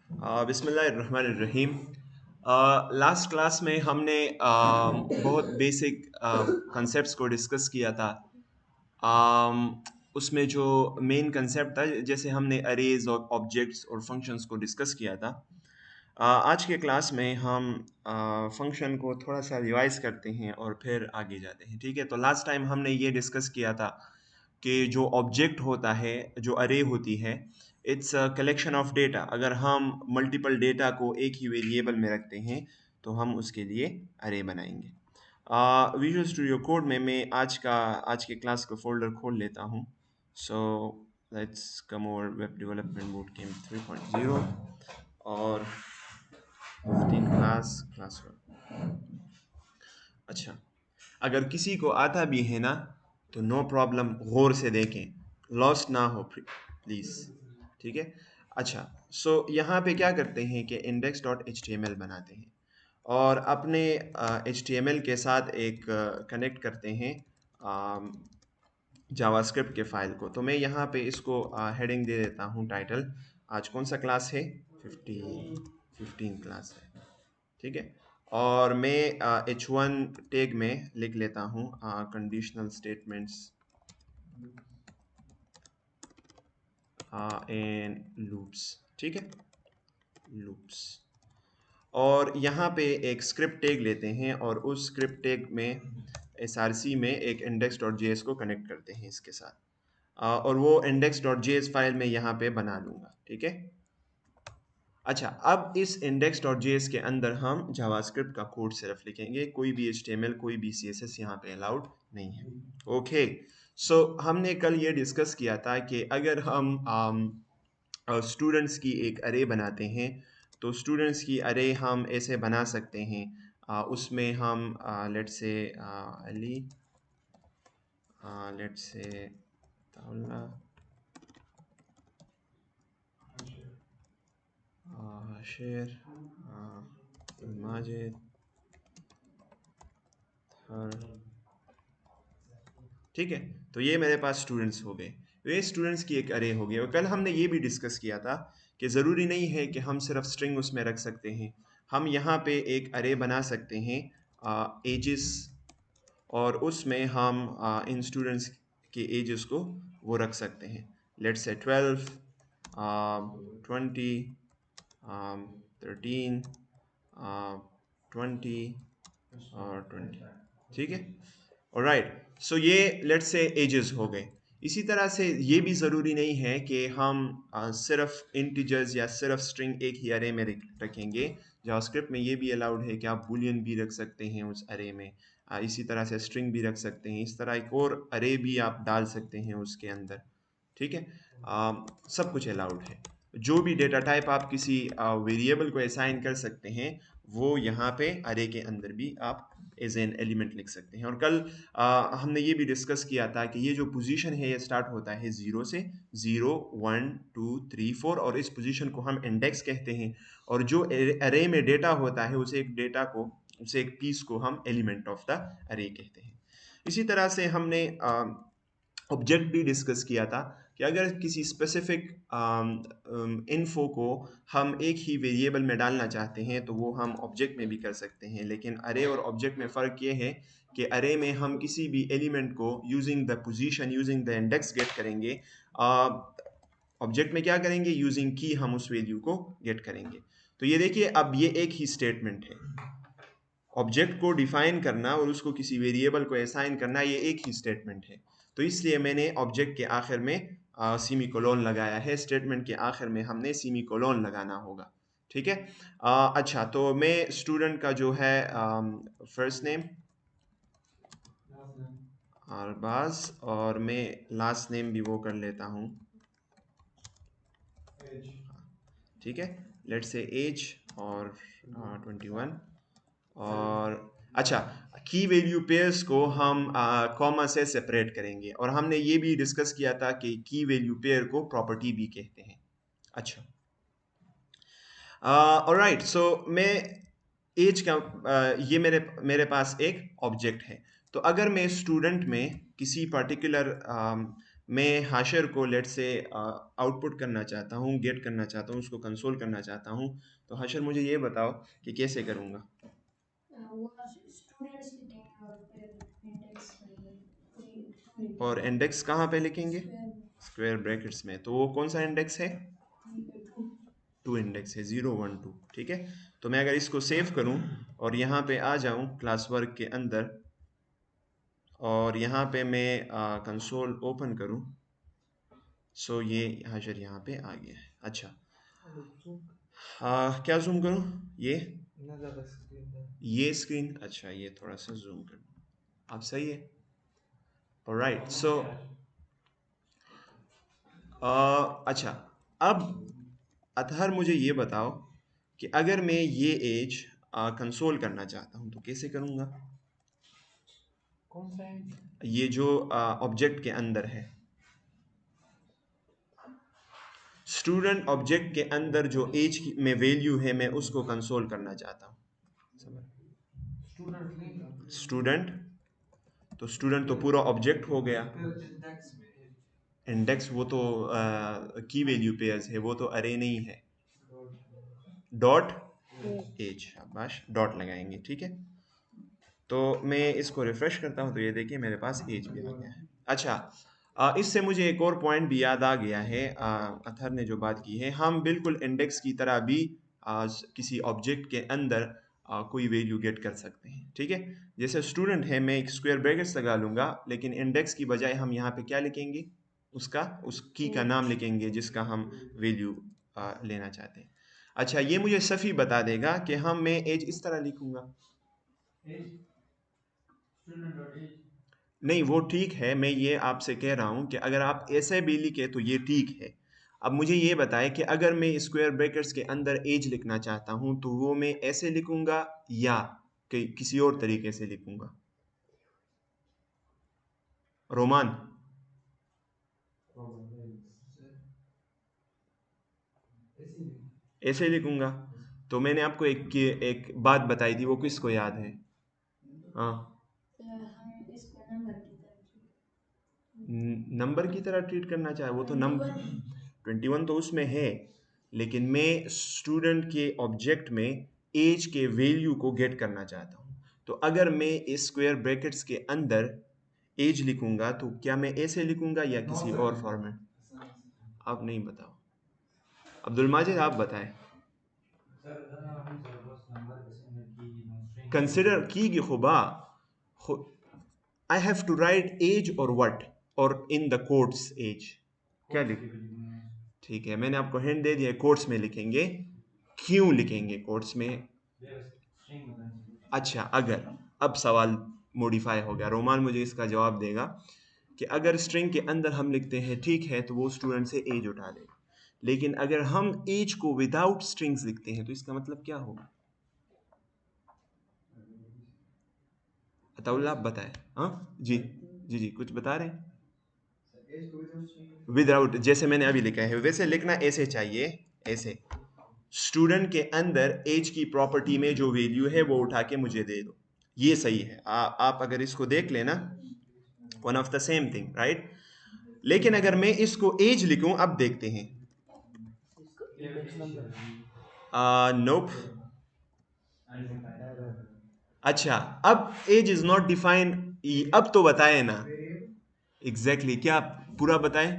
बिस्मिल्लाहिर्रहमानिर्रहीम। Last class में हमने बहुत बेसिक कंसेप्ट्स को डिस्कस किया था। उसमें जो मेन कंसेप्ट था, जैसे हमने अरेज और ऑब्जेक्ट्स और फंक्शंस को डिस्कस किया था। आज के क्लास में हम फंक्शन को थोड़ा सा रिवाइज करते हैं और फिर आगे जाते हैं। ठीक है, तो लास्ट टाइम हमने ये डिस्कस किया था कि जो ऑब्जेक्ट होता है, जो अरे होती है, it's a collection of data. अगर हम मल्टीपल डेटा को एक ही वेरिएबल में रखते हैं तो हम उसके लिए अरे बनाएंगे। विजुअल स्टूडियो कोड में मैं आज के क्लास का फोल्डर खोल लेता हूँ। So let's come over web development bootcamp 3.0 और 15 क्लास 1। अच्छा, अगर किसी को आता भी है ना तो नो प्रॉब्लम, गौर से देखें, लॉस्ट ना हो प्लीज़। ठीक है। अच्छा, सो यहाँ पे क्या करते हैं कि index.html बनाते हैं और अपने HTML के साथ एक कनेक्ट करते हैं जावास्क्रिप्ट के फाइल को। तो मैं यहाँ पे इसको हेडिंग दे देता हूँ टाइटल। आज कौन सा क्लास है? 15 क्लास है। ठीक है। और मैं H1 टैग में लिख लेता हूँ कंडीशनल स्टेटमेंट्स एंड लूप्स। ठीक है, लूप्स। और यहाँ पे एक स्क्रिप्ट टैग लेते हैं और उस स्क्रिप्ट टैग में src में एक index.js को कनेक्ट करते हैं इसके साथ। और वो index.js फाइल में यहाँ पे बना लूँगा। ठीक है। अच्छा, अब इस index.js के अंदर हम जावास्क्रिप्ट का कोड सिर्फ लिखेंगे, कोई भी HTML, कोई भी CSS यहाँ पे अलाउड नहीं है। ओके, सो हमने कल ये डिस्कस किया था कि अगर हम स्टूडेंट्स की एक अरे बनाते हैं तो स्टूडेंट्स की अरे हम ऐसे बना सकते हैं। उसमें हम let's say Ali, let's say ताउल्ला, शेर, माजिद, हर। ठीक है, तो ये मेरे पास स्टूडेंट्स हो गए। वे स्टूडेंट्स की एक अरे हो गई। और कल हमने ये भी डिस्कस किया था कि ज़रूरी नहीं है कि हम सिर्फ स्ट्रिंग उसमें रख सकते हैं। हम यहाँ पे एक अरे बना सकते हैं एजेस, और उसमें हम इन स्टूडेंट्स के एजेस को वो रख सकते हैं। लेट्स से 12, 20, 13, 20 और 20। ठीक है, ऑलराइट। सो ये लेट्स से एजेस हो गए। इसी तरह से ये भी ज़रूरी नहीं है कि हम सिर्फ इंटीजर्स या सिर्फ स्ट्रिंग एक ही अरे में रखेंगे। जावास्क्रिप्ट में ये भी अलाउड है कि आप बूलियन भी रख सकते हैं उस अरे में। इसी तरह से स्ट्रिंग भी रख सकते हैं। इस तरह एक और अरे भी आप डाल सकते हैं उसके अंदर। ठीक है, सब कुछ अलाउड है। जो भी डेटा टाइप आप किसी वेरिएबल को असाइन कर सकते हैं वो यहाँ पे अरे के अंदर भी आप एज एन एलिमेंट लिख सकते हैं। और कल हमने ये भी डिस्कस किया था कि ये जो पोजीशन है ये स्टार्ट होता है 0 से। 0, 1, 2, 3, 4, और इस पोजीशन को हम इंडेक्स कहते हैं। और जो अरे में डेटा होता है उसे एक पीस को हम एलिमेंट ऑफ द अरे कहते हैं। इसी तरह से हमने ऑब्जेक्ट भी डिस्कस किया था कि अगर किसी स्पेसिफिक इन्फो को हम एक ही वेरिएबल में डालना चाहते हैं तो वो हम ऑब्जेक्ट में भी कर सकते हैं। लेकिन अरे और ऑब्जेक्ट में फ़र्क ये है कि अरे में हम किसी भी एलिमेंट को using the position, using the index get करेंगे। ऑब्जेक्ट में क्या करेंगे? यूजिंग की हम उस वैल्यू को गेट करेंगे। तो ये देखिए, अब ये एक ही स्टेटमेंट है। ऑब्जेक्ट को डिफाइन करना और उसको किसी वेरिएबल को असाइन करना, ये एक ही स्टेटमेंट है। तो इसलिए मैंने ऑब्जेक्ट के आखिर में सीमी कोलोन लगाया है। स्टेटमेंट के आखिर में हमने सीमी कोलोन लगाना होगा। ठीक है। अच्छा, तो मैं स्टूडेंट का जो है फर्स्ट नेम अरबाज, और मैं लास्ट नेम भी वो कर लेता हूँ। ठीक है, लेट्स से एज और 21। और अच्छा, की वैल्यू पेयर्स को हम कॉमा से सेपरेट करेंगे। और हमने ये भी डिस्कस किया था कि की वैल्यू पेयर को प्रॉपर्टी भी कहते हैं। अच्छा, ऑलराइट। सो मैं एज का ये मेरे पास एक ऑब्जेक्ट है। तो अगर मैं स्टूडेंट में किसी पर्टिकुलर मैं हाशर को लेट से आउटपुट करना चाहता हूँ, गेट करना चाहता हूँ, उसको कंसोल करना चाहता हूँ, तो हाशर मुझे ये बताओ कि कैसे करूँगा। और इंडेक्स कहाँ पे लिखेंगे? स्क्वायर ब्रैकेट्स में। तो वो कौन सा इंडेक्स है? 2 इंडेक्स है, 0 1 2। ठीक है, तो मैं अगर इसको सेव करूं और यहाँ पे आ जाऊं क्लास वर्क के अंदर और यहाँ पे मैं कंसोल ओपन करूं, सो ये हाशर यहाँ पे आ गया है। अच्छा, क्या जूम करूं? ये स्क्रीन, अच्छा ये थोड़ा सा जूम कर दूं। अब सही है। ऑलराइट, सो अच्छा, अब अतहर मुझे ये बताओ कि अगर मैं ये एज कंसोल करना चाहता हूँ तो कैसे करूँगा? ये जो ऑब्जेक्ट के अंदर है, स्टूडेंट ऑब्जेक्ट के अंदर जो एज में वैल्यू है, मैं उसको कंसोल करना चाहता हूँ। स्टूडेंट, तो स्टूडेंट तो पूरा ऑब्जेक्ट हो गया। इंडेक्स वो तो की वैल्यू पेयर्स है, वो तो अरे नहीं है। डॉट एज, शाबाश, डॉट लगाएंगे। ठीक है, तो मैं इसको रिफ्रेश करता हूँ तो ये देखिए मेरे पास एज भी आ गया है। अच्छा, इससे मुझे एक और पॉइंट भी याद आ गया है, अथर ने जो बात की है, हम बिल्कुल इंडेक्स की तरह भी किसी ऑब्जेक्ट के अंदर कोई वैल्यू गेट कर सकते हैं। ठीक है, जैसे स्टूडेंट है, मैं एक स्क्वायर ब्रैकेट्स लगा लूंगा, लेकिन इंडेक्स की बजाय हम यहाँ पे क्या लिखेंगे? उस की का नाम लिखेंगे जिसका हम वैल्यू लेना चाहते हैं। अच्छा, ये मुझे सफ़ी बता देगा कि मैं एज इस तरह लिखूंगा। नहीं, वो ठीक है, मैं ये आपसे कह रहा हूँ कि अगर आप ऐसे भी लिखे तो ये ठीक है। अब मुझे ये बताएं कि अगर मैं स्क्वायर ब्रैकेट्स के अंदर एज लिखना चाहता हूँ तो वो मैं ऐसे लिखूंगा या किसी और तरीके से लिखूंगा? रोमान, ऐसे लिखूंगा। तो मैंने आपको एक बात बताई थी, वो किसको याद है? हाँ, नंबर की तरह ट्रीट करना चाहे, वो तो नंबर 21 तो उसमें है, लेकिन मैं स्टूडेंट के ऑब्जेक्ट में एज के वैल्यू को गेट करना चाहता हूँ। तो अगर मैं इस स्क्वायर ब्रैकेट्स के अंदर एज लिखूंगा तो क्या मैं ऐसे लिखूंगा या किसी और फॉर्मेट? आप नहीं बताओ, अब्दुल माजिद आप बताएं। कंसिडर की खुबा, I have to write as और व्हाट और इन द कोट्स एज, क्या लिख? ठीक है, मैंने आपको हिंट दे दिया, कोट्स में लिखेंगे। क्यों लिखेंगे कोट्स में? अच्छा, अगर, अब सवाल मॉडिफाई हो गया, रोमान मुझे इसका जवाब देगा कि अगर स्ट्रिंग के अंदर हम लिखते हैं ठीक है तो वो स्टूडेंट से एज उठा लेगा, लेकिन अगर हम एज को विदाउट स्ट्रिंग्स लिखते हैं तो इसका मतलब क्या होगा? अताउल्ला आप बताएं। हाँ जी, जी जी, कुछ बता रहे हैं? विदाउट, जैसे मैंने अभी लिखा है वैसे लिखना ऐसे चाहिए, ऐसे स्टूडेंट के अंदर एज की प्रॉपर्टी में जो वैल्यू है वो उठा के मुझे दे दो, ये सही है। आप अगर इसको देख लेना, one of the same thing, right? लेकिन अगर मैं इसको एज लिखूं, अब देखते हैं। नोप। अच्छा, अब एज इज नॉट डिफाइन, अब तो बताए ना एग्जैक्टली क्या, पूरा बताएं।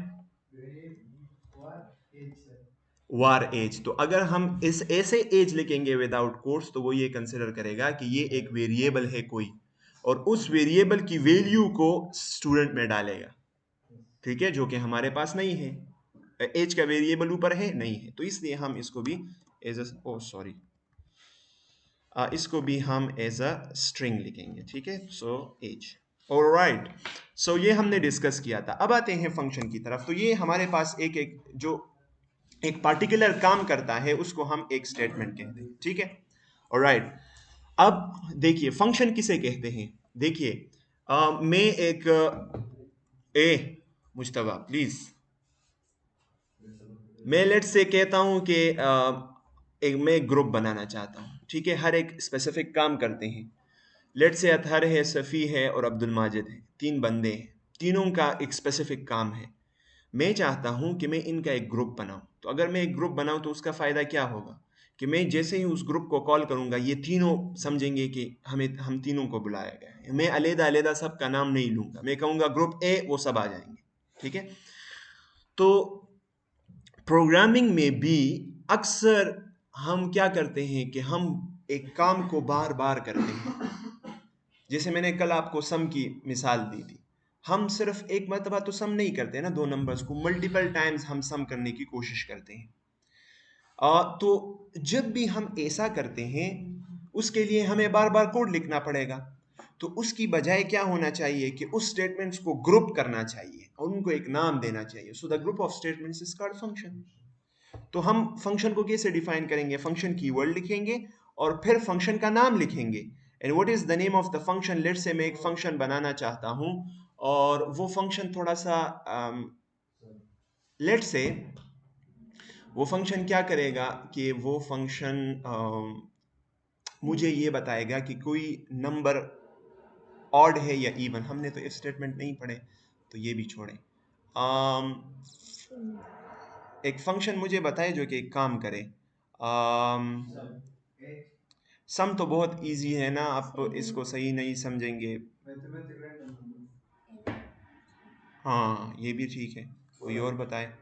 वार एज, तो अगर हम इस ऐसे एज लिखेंगे विदाउट कोट्स तो वो ये कंसिडर करेगा कि ये एक वेरिएबल है कोई, और उस वेरिएबल की वैल्यू को स्टूडेंट में डालेगा। ठीक है, जो कि हमारे पास नहीं है, एज का वेरिएबल ऊपर है नहीं है, तो इसलिए हम इसको भी एज ओ सॉरी इसको भी हम एज अ स्ट्रिंग लिखेंगे। ठीक है, सो एज। ऑलराइट, सो ये हमने डिस्कस किया था। अब आते हैं फंक्शन की तरफ। तो ये हमारे पास एक जो एक पार्टिकुलर काम करता है उसको हम एक स्टेटमेंट कहते हैं। ठीक है, ऑलराइट। अब देखिए फंक्शन किसे कहते हैं। देखिए मैं एक ए मुश्तबा प्लीज, मैं लेट से कहता हूं कि मैं एक ग्रुप बनाना चाहता हूं। ठीक है, हर एक स्पेसिफिक काम करते हैं। लेट से अतहर है, सफ़ी है और अब्दुल माजिद है, तीन बंदे हैं। तीनों का एक स्पेसिफिक काम है। मैं चाहता हूं कि मैं इनका एक ग्रुप बनाऊं। तो अगर मैं एक ग्रुप बनाऊं तो उसका फ़ायदा क्या होगा कि मैं जैसे ही उस ग्रुप को कॉल करूंगा ये तीनों समझेंगे कि हम तीनों को बुलाया गया है। मैं अलग अलग सबका नाम नहीं लूंगा, मैं कहूंगा ग्रुप ए, वो सब आ जाएंगे। ठीक है। तो प्रोग्रामिंग में भी अक्सर हम क्या करते हैं कि हम एक काम को बार बार करते हैं। जैसे मैंने कल आपको सम की मिसाल दी थी, हम सिर्फ एक मरतबा तो सम नहीं करते ना, दो नंबर्स को मल्टीपल टाइम्स हम सम करने की कोशिश करते हैं। तो जब भी हम ऐसा करते हैं उसके लिए हमें बार बार कोड लिखना पड़ेगा। तो उसकी बजाय क्या होना चाहिए कि उस स्टेटमेंट्स को ग्रुप करना चाहिए और उनको एक नाम देना चाहिए। So the group of statements is called function. तो हम फंक्शन को कैसे डिफाइन करेंगे? फंक्शन कीवर्ड लिखेंगे और फिर फंक्शन का नाम लिखेंगे। And what is the name of the function? Let's say मैं एक फंक्शन बनाना चाहता हूं और वो फंक्शन थोड़ा सा लेट्स से वो फंक्शन क्या करेगा कि वो फंक्शन मुझे ये बताएगा कि कोई नंबर ऑड है या इवन। हमने तो इफ स्टेटमेंट नहीं पढ़े तो ये भी छोड़ें। एक फंक्शन मुझे बताए जो कि एक काम करे। सम तो बहुत इजी है ना, आप इसको सही नहीं समझेंगे। हाँ ये भी ठीक है, कोई और बताए।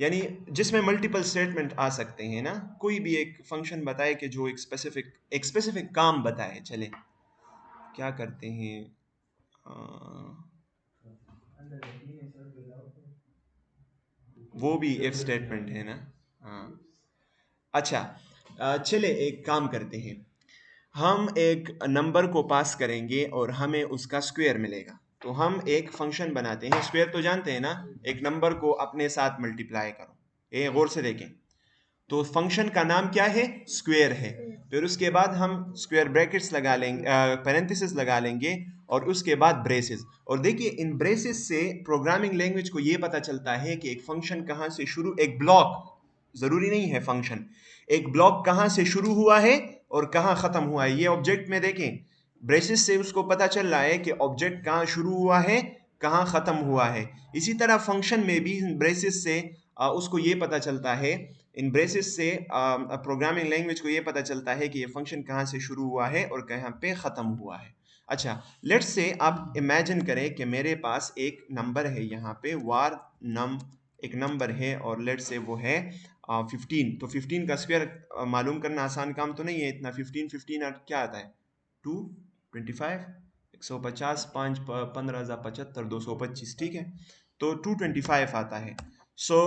यानी जिसमें मल्टीपल स्टेटमेंट आ सकते हैं ना, कोई भी एक फंक्शन बताए कि जो एक स्पेसिफिक काम बताए। चले क्या करते हैं, वो भी इफ स्टेटमेंट है ना। हाँ अच्छा, चले एक काम करते हैं। हम एक नंबर को पास करेंगे और हमें उसका स्क्वायर मिलेगा। तो हम एक फंक्शन बनाते हैं, स्क्वायर तो जानते हैं ना, एक नंबर को अपने साथ मल्टीप्लाई करो। ये गौर से देखें। तो फंक्शन का नाम क्या है? स्क्वायर है। फिर उसके बाद हम स्क्वायर ब्रैकेट्स लगा लेंगे, पैरेंथेसिस लगा लेंगे और उसके बाद ब्रेसेस। और देखिए इन ब्रेसेस से प्रोग्रामिंग लैंग्वेज को ये पता चलता है कि एक फंक्शन कहाँ से शुरू, एक ब्लॉक, जरूरी नहीं है फंक्शन, एक ब्लॉक कहाँ से शुरू हुआ है और कहाँ खत्म हुआ है। ये ऑब्जेक्ट में देखें, ब्रेसेस से उसको पता चल रहा है कि ऑब्जेक्ट कहाँ शुरू हुआ है, कहाँ खत्म हुआ है। इसी तरह फंक्शन में भी ब्रेसेस से उसको ये पता चलता है, इन ब्रेसेस से प्रोग्रामिंग लैंग्वेज को ये पता चलता है कि ये फंक्शन कहाँ से शुरू हुआ है और कहाँ पे ख़त्म हुआ है। अच्छा, लेट्स से आप इमेजिन करें कि मेरे पास एक नंबर है, यहाँ पे वार नम एक नंबर है और लेट्स से वो है 15। तो 15 का स्क्वायर मालूम करना आसान काम तो नहीं है इतना। 15 क्या आता है? 225, 150, 5 15,075, 225। ठीक है, तो 225 आता है। सो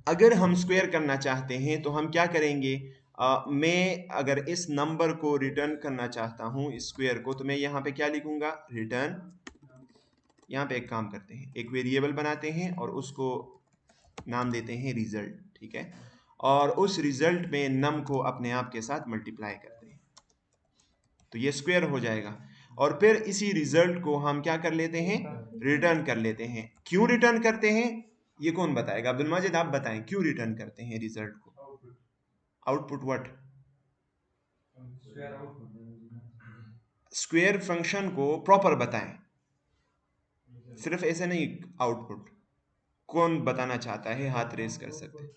अगर हम स्क्वायर करना चाहते हैं तो हम क्या करेंगे? मैं अगर इस नंबर को रिटर्न करना चाहता हूँ, इस स्क्वायर को, तो मैं यहाँ पे क्या लिखूंगा? रिटर्न। यहाँ पे एक काम करते हैं, एक वेरिएबल बनाते हैं और उसको नाम देते हैं रिजल्ट। ठीक है, और उस रिजल्ट में नम को अपने आप के साथ मल्टीप्लाई करते हैं, तो ये स्क्वायर हो जाएगा। और फिर इसी रिजल्ट को हम क्या कर लेते हैं? रिटर्न कर लेते हैं। क्यों रिटर्न करते हैं ये कौन बताएगा? अब्दुल माजिद आप बताएं, क्यों रिटर्न करते हैं रिजल्ट को? Output what? स्क्वायर फंक्शन को प्रॉपर बताएं, सिर्फ ऐसे नहीं। आउटपुट कौन बताना चाहता है? हाथ रेस कर सकते हैं।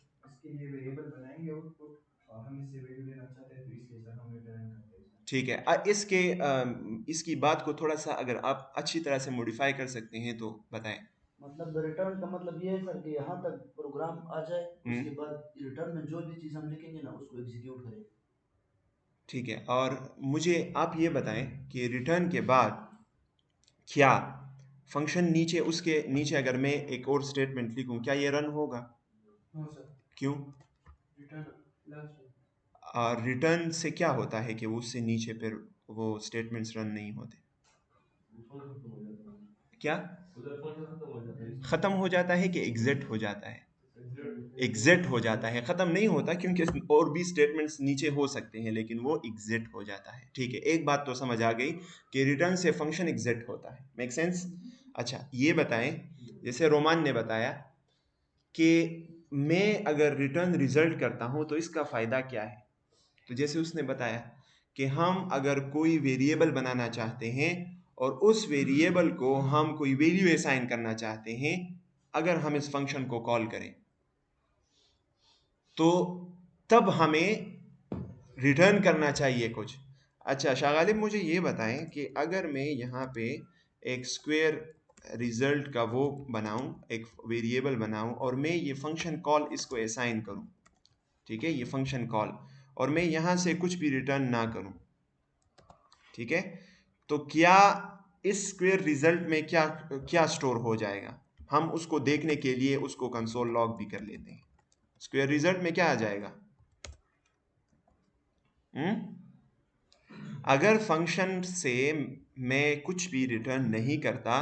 ठीक है, इसकी बात को थोड़ा सा अगर आप अच्छी तरह से मॉडिफाई कर सकते हैं तो बताएं। मतलब रिटर्न का मतलब ये है सर कि यहाँ तक प्रोग्राम आ जाए, उसके बाद रिटर्न में जो भी चीज़ हम लिखेंगे ना उसको एग्जीक्यूट करें। ठीक है, और मुझे आप ये बताएं कि रिटर्न के बाद क्या फंक्शन नीचे, उसके नीचे अगर मैं एक और स्टेटमेंट लिखूं, क्या ये रन होगा? हाँ सर। क्यों? रिटर्न से क्या होता है कि वो उससे नीचे फिर वो स्टेटमेंट्स रन नहीं होते? क्या खत्म हो जाता है कि एग्जिट हो जाता है? एग्जिट हो जाता है, खत्म नहीं होता, क्योंकि और भी स्टेटमेंट्स नीचे हो सकते हैं लेकिन वो एग्जिट हो जाता है। ठीक है, एक बात तो समझ आ गई कि रिटर्न से फंक्शन एग्जिट होता है। Make sense? अच्छा ये बताएं, जैसे रोमान ने बताया कि मैं अगर रिटर्न रिजल्ट करता हूं तो इसका फायदा क्या है। तो जैसे उसने बताया कि हम अगर कोई वेरिएबल बनाना चाहते हैं और उस वेरिएबल को हम कोई वैल्यू असाइन करना चाहते हैं, अगर हम इस फंक्शन को कॉल करें तो तब हमें रिटर्न करना चाहिए कुछ। अच्छा शाह गालिब, मुझे ये बताएं कि अगर मैं यहाँ पे एक स्क्वायर रिजल्ट का वो बनाऊं, एक वेरिएबल बनाऊं और मैं ये फंक्शन कॉल इसको असाइन करूं, ठीक है, ये फंक्शन कॉल, और मैं यहाँ से कुछ भी रिटर्न ना करूं, ठीक है, तो क्या इस स्क्वायर रिजल्ट में क्या क्या स्टोर हो जाएगा? हम उसको देखने के लिए उसको कंसोल लॉग भी कर लेते हैं। स्क्वायर रिजल्ट में क्या आ जाएगा? अगर फंक्शन से मैं कुछ भी रिटर्न नहीं करता,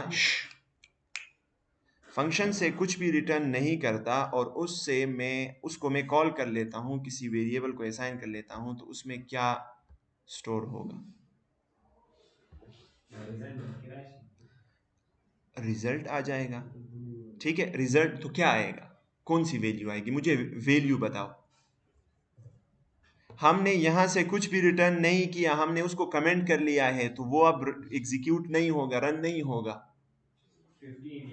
फंक्शन से कुछ भी रिटर्न नहीं करता और उससे मैं कॉल कर लेता हूं, किसी वेरिएबल को असाइन कर लेता हूं, तो उसमें क्या स्टोर होगा? रिजल्ट आ जाएगा, ठीक है। रिजल्ट तो क्या आएगा, कौन सी वैल्यू आएगी? मुझे वैल्यू बताओ। हमने यहां से कुछ भी रिटर्न नहीं किया, हमने उसको कमेंट कर लिया है, तो वो अब एग्जीक्यूट नहीं होगा, रन नहीं होगा। 15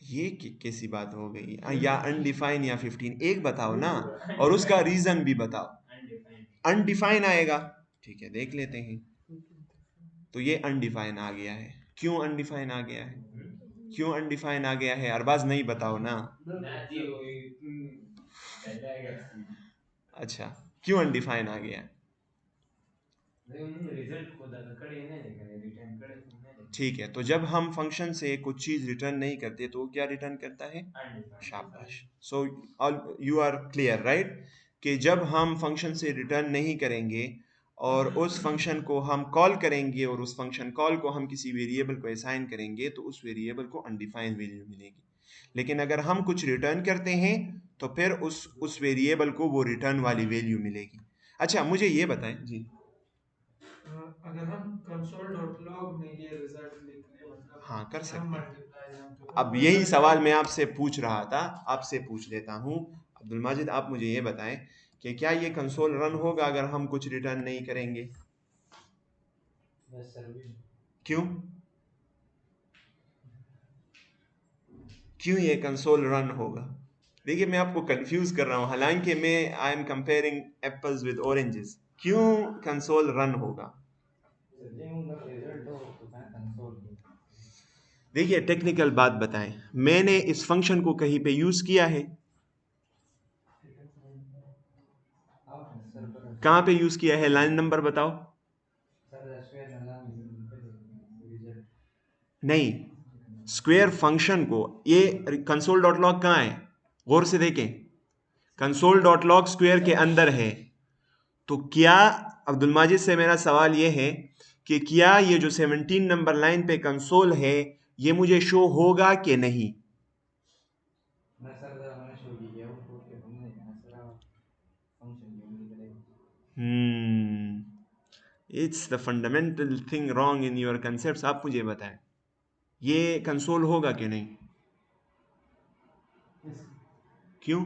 ये कैसी बात हो गई? या अनडिफाइन या 15, एक बताओ ना, और उसका रीजन भी बताओ। अनडिफाइन आएगा, ठीक है, देख लेते हैं। तो ये अनडिफाइन आ गया है। क्यों अनडिफाइन आ गया है? क्यों अनडिफाइन आ गया है? अरबाज नहीं बताओ ना। अच्छा, क्यों अनडिफाइन आ गया? ठीक है, तो जब हम फंक्शन से कुछ चीज रिटर्न नहीं करते तो वो क्या रिटर्न करता है? शाबाश। So you are clear right, कि जब हम फंक्शन से रिटर्न नहीं करेंगे और उस फंक्शन को हम कॉल करेंगे और उस फंक्शन कॉल को हम किसी वेरिएबल को असाइन करेंगे तो उस वेरिएबल को अनडिफाइंड वैल्यू मिलेगी। लेकिन अगर हम कुछ रिटर्न करते हैं तो फिर उस वेरिएबल को वो रिटर्न वाली वैल्यू मिलेगी। अच्छा मुझे ये बताएं जी, अगर हम console.log में ये रिजल्ट लिख लें, मतलब हाँ कर कि हम सकते हैं। मल्टीप्लाई हम तो अब यही सवाल मैं आपसे पूछ रहा था, आपसे पूछ लेता हूँ। अब्दुल माजिद, आप मुझे ये बताएं कि क्या ये कंसोल रन होगा अगर हम कुछ रिटर्न नहीं करेंगे? क्यों? क्यों ये कंसोल रन होगा? देखिए मैं आपको कंफ्यूज कर रहा हूँ, हालांकि मैं I am comparing apples with oranges. क्यों कंसोल रन होगा? देखिए टेक्निकल बात बताएं, मैंने इस फंक्शन को कहीं पे यूज किया है? कहाँ पे यूज किया है? लाइन नंबर बताओ। नहीं, स्क्वेयर फंक्शन को, ये कंसोल डॉट लॉग कहाँ है? गौर से देखें, कंसोल डॉट लॉग स्क्वेयर के अंदर है। तो क्या, अब्दुल माजिद से मेरा सवाल ये है कि क्या ये जो 17 नंबर लाइन पे कंसोल है ये मुझे शो होगा कि नहीं? It's the fundamental thing wrong in your concept. आप मुझे बताएं ये कंसोल होगा कि नहीं? क्यों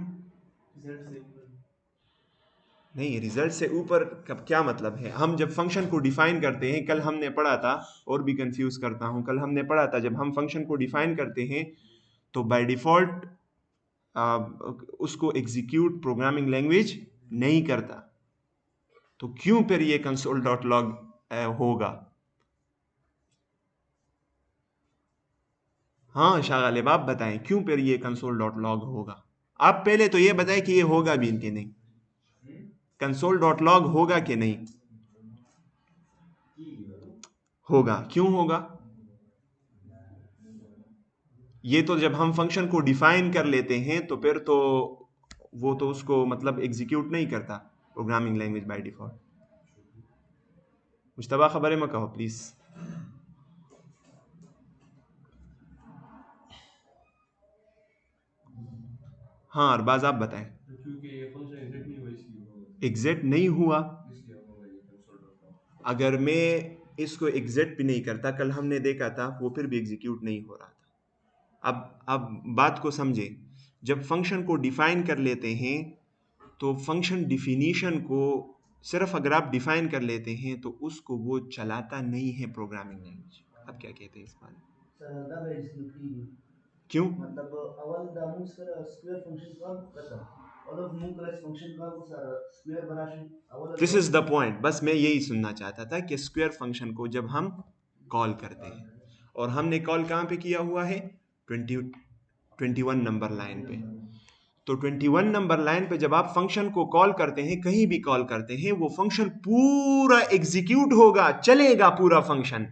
नहीं? रिजल्ट से ऊपर कब, क्या मतलब है? हम जब फंक्शन को डिफाइन करते हैं, कल हमने पढ़ा था, और भी कंफ्यूज करता हूं, कल हमने पढ़ा था जब हम फंक्शन को डिफाइन करते हैं तो बाय डिफॉल्ट उसको एग्जीक्यूट प्रोग्रामिंग लैंग्वेज नहीं करता। तो क्यों फिर ये कंसोल डॉट लॉग होगा? हाँ शाह गालिब, आप बताएं क्यों फिर ये कंसोल डॉट लॉग होगा? आप पहले तो ये बताएं कि ये होगा भी कि नहीं, कंसोल डॉट लॉग होगा कि नहीं? होगा। क्यों होगा? ये तो जब हम फंक्शन को डिफाइन कर लेते हैं तो फिर तो वो तो उसको मतलब एग्जीक्यूट नहीं करता programming language by default. Mushtaba खबर में कहो प्लीज। हाँ अरबाज आप बताएं। क्योंकि ये फंक्शन एग्जिट नहीं हुआ इसलिए। एग्जिट नहीं हुआ? अगर मैं इसको एग्जिट भी नहीं करता, कल हमने देखा था वो फिर भी एग्जीक्यूट नहीं हो रहा था। अब बात को समझे, जब फंक्शन को डिफाइन कर लेते हैं तो फंक्शन डिफिनीशन को सिर्फ अगर आप डिफाइन कर लेते हैं तो उसको वो चलाता नहीं है प्रोग्रामिंग लैंग्वेज। आप क्या कहते हैं इस बारे में? सर दा वे एक्सक्यूट क्यों? मतलब अवल दा मु सर स्क्वायर फंक्शन का करता और अब मु क्लास फंक्शन का को सर स्क्वायर बनाशन अवल दिस इज द पॉइंट, बस मैं यही सुनना चाहता था कि स्क्वायर फंक्शन को जब हम कॉल करते हैं, और हमने कॉल कहाँ पे किया हुआ है? 21 नंबर लाइन पे। तो 21 नंबर लाइन पे जब आप फंक्शन को कॉल करते हैं, कहीं भी कॉल करते हैं, वो फंक्शन पूरा एग्जीक्यूट होगा, चलेगा पूरा फंक्शन।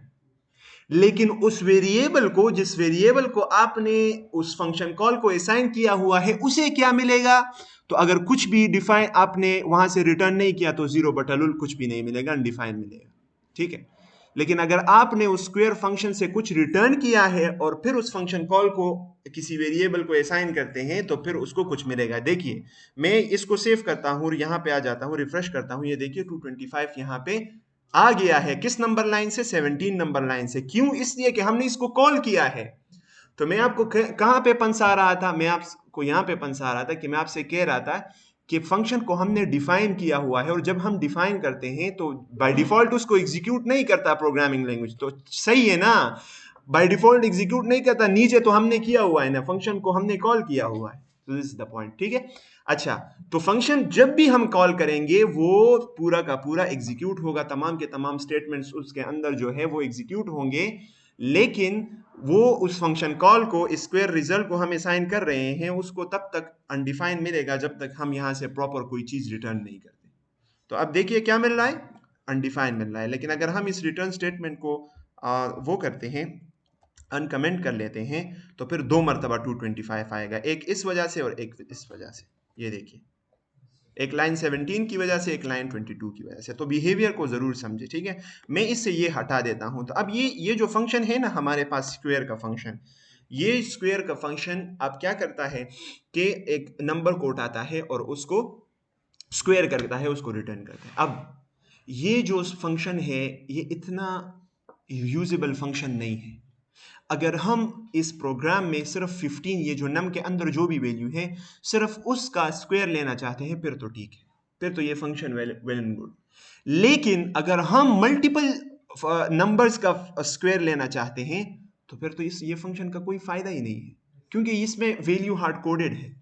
लेकिन उस वेरिएबल को, जिस वेरिएबल को आपने उस फंक्शन कॉल को असाइन किया हुआ है, उसे क्या मिलेगा? तो अगर कुछ भी डिफाइन आपने वहां से रिटर्न नहीं किया तो जीरो बटलुल कुछ भी नहीं मिलेगा, अनडिफाइंड मिलेगा। ठीक है। लेकिन अगर आपने उस स्क्वायर फंक्शन से कुछ रिटर्न किया है और फिर उस फंक्शन कॉल को किसी वेरिएबल को असाइन करते हैं तो फिर उसको कुछ मिलेगा। देखिए, मैं इसको सेव करता हूं और यहां पे आ जाता हूं, रिफ्रेश करता हूं, ये देखिए 225 यहां पे आ गया है। किस नंबर लाइन से? 17 नंबर लाइन से। क्यों? इसलिए कि हमने इसको कॉल किया है। तो मैं आपको कहां पे पंसा रहा था? मैं आपको यहां पे पंसा रहा था कि मैं आपसे कह रहा था कि फंक्शन को हमने डिफाइन किया हुआ है, और जब हम डिफाइन करते हैं तो बाय डिफॉल्ट उसको एग्जीक्यूट नहीं करता प्रोग्रामिंग लैंग्वेज। तो सही है ना, बाय डिफॉल्ट एग्जीक्यूट नहीं करता, नीचे तो हमने किया हुआ है ना, फंक्शन को हमने कॉल किया हुआ है। तो दिस इज द पॉइंट। ठीक है। अच्छा, तो फंक्शन जब भी हम कॉल करेंगे वो पूरा का पूरा एग्जीक्यूट होगा, तमाम के तमाम स्टेटमेंट्स उसके अंदर जो है वो एग्जीक्यूट होंगे। लेकिन वो उस फंक्शन कॉल को, स्क्वायर रिजल्ट को हम असाइन कर रहे हैं, उसको तब तक अनडिफाइंड मिलेगा जब तक हम यहां से प्रॉपर कोई चीज रिटर्न नहीं करते। तो अब देखिए क्या मिल रहा है? अनडिफाइंड मिल रहा है। लेकिन अगर हम इस रिटर्न स्टेटमेंट को वो करते हैं, अनकमेंट कर लेते हैं, तो फिर दो मरतबा 225 आएगा, एक इस वजह से और एक इस वजह से। ये देखिए, एक लाइन 17 की वजह से, एक लाइन 22 की वजह से। तो बिहेवियर को जरूर समझे। ठीक है। मैं इससे ये हटा देता हूं। तो अब ये जो फंक्शन है ना हमारे पास, स्क्वायर का फंक्शन, ये स्क्वायर का फंक्शन अब क्या करता है कि एक नंबर को उठाता है और उसको स्क्वायर करता है, उसको रिटर्न करता है। अब ये जो फंक्शन है ये इतना यूजेबल फंक्शन नहीं है। अगर हम इस प्रोग्राम में सिर्फ 15, ये जो नम के अंदर जो भी वैल्यू है, सिर्फ उसका स्क्वायर लेना चाहते हैं, फिर तो ठीक है, फिर तो ये फंक्शन वेल एंड गुड। लेकिन अगर हम मल्टीपल नंबर्स का स्क्वायर लेना चाहते हैं, तो फिर तो ये फंक्शन का कोई फायदा ही नहीं है, क्योंकि इसमें वैल्यू हार्ड कोडेड है।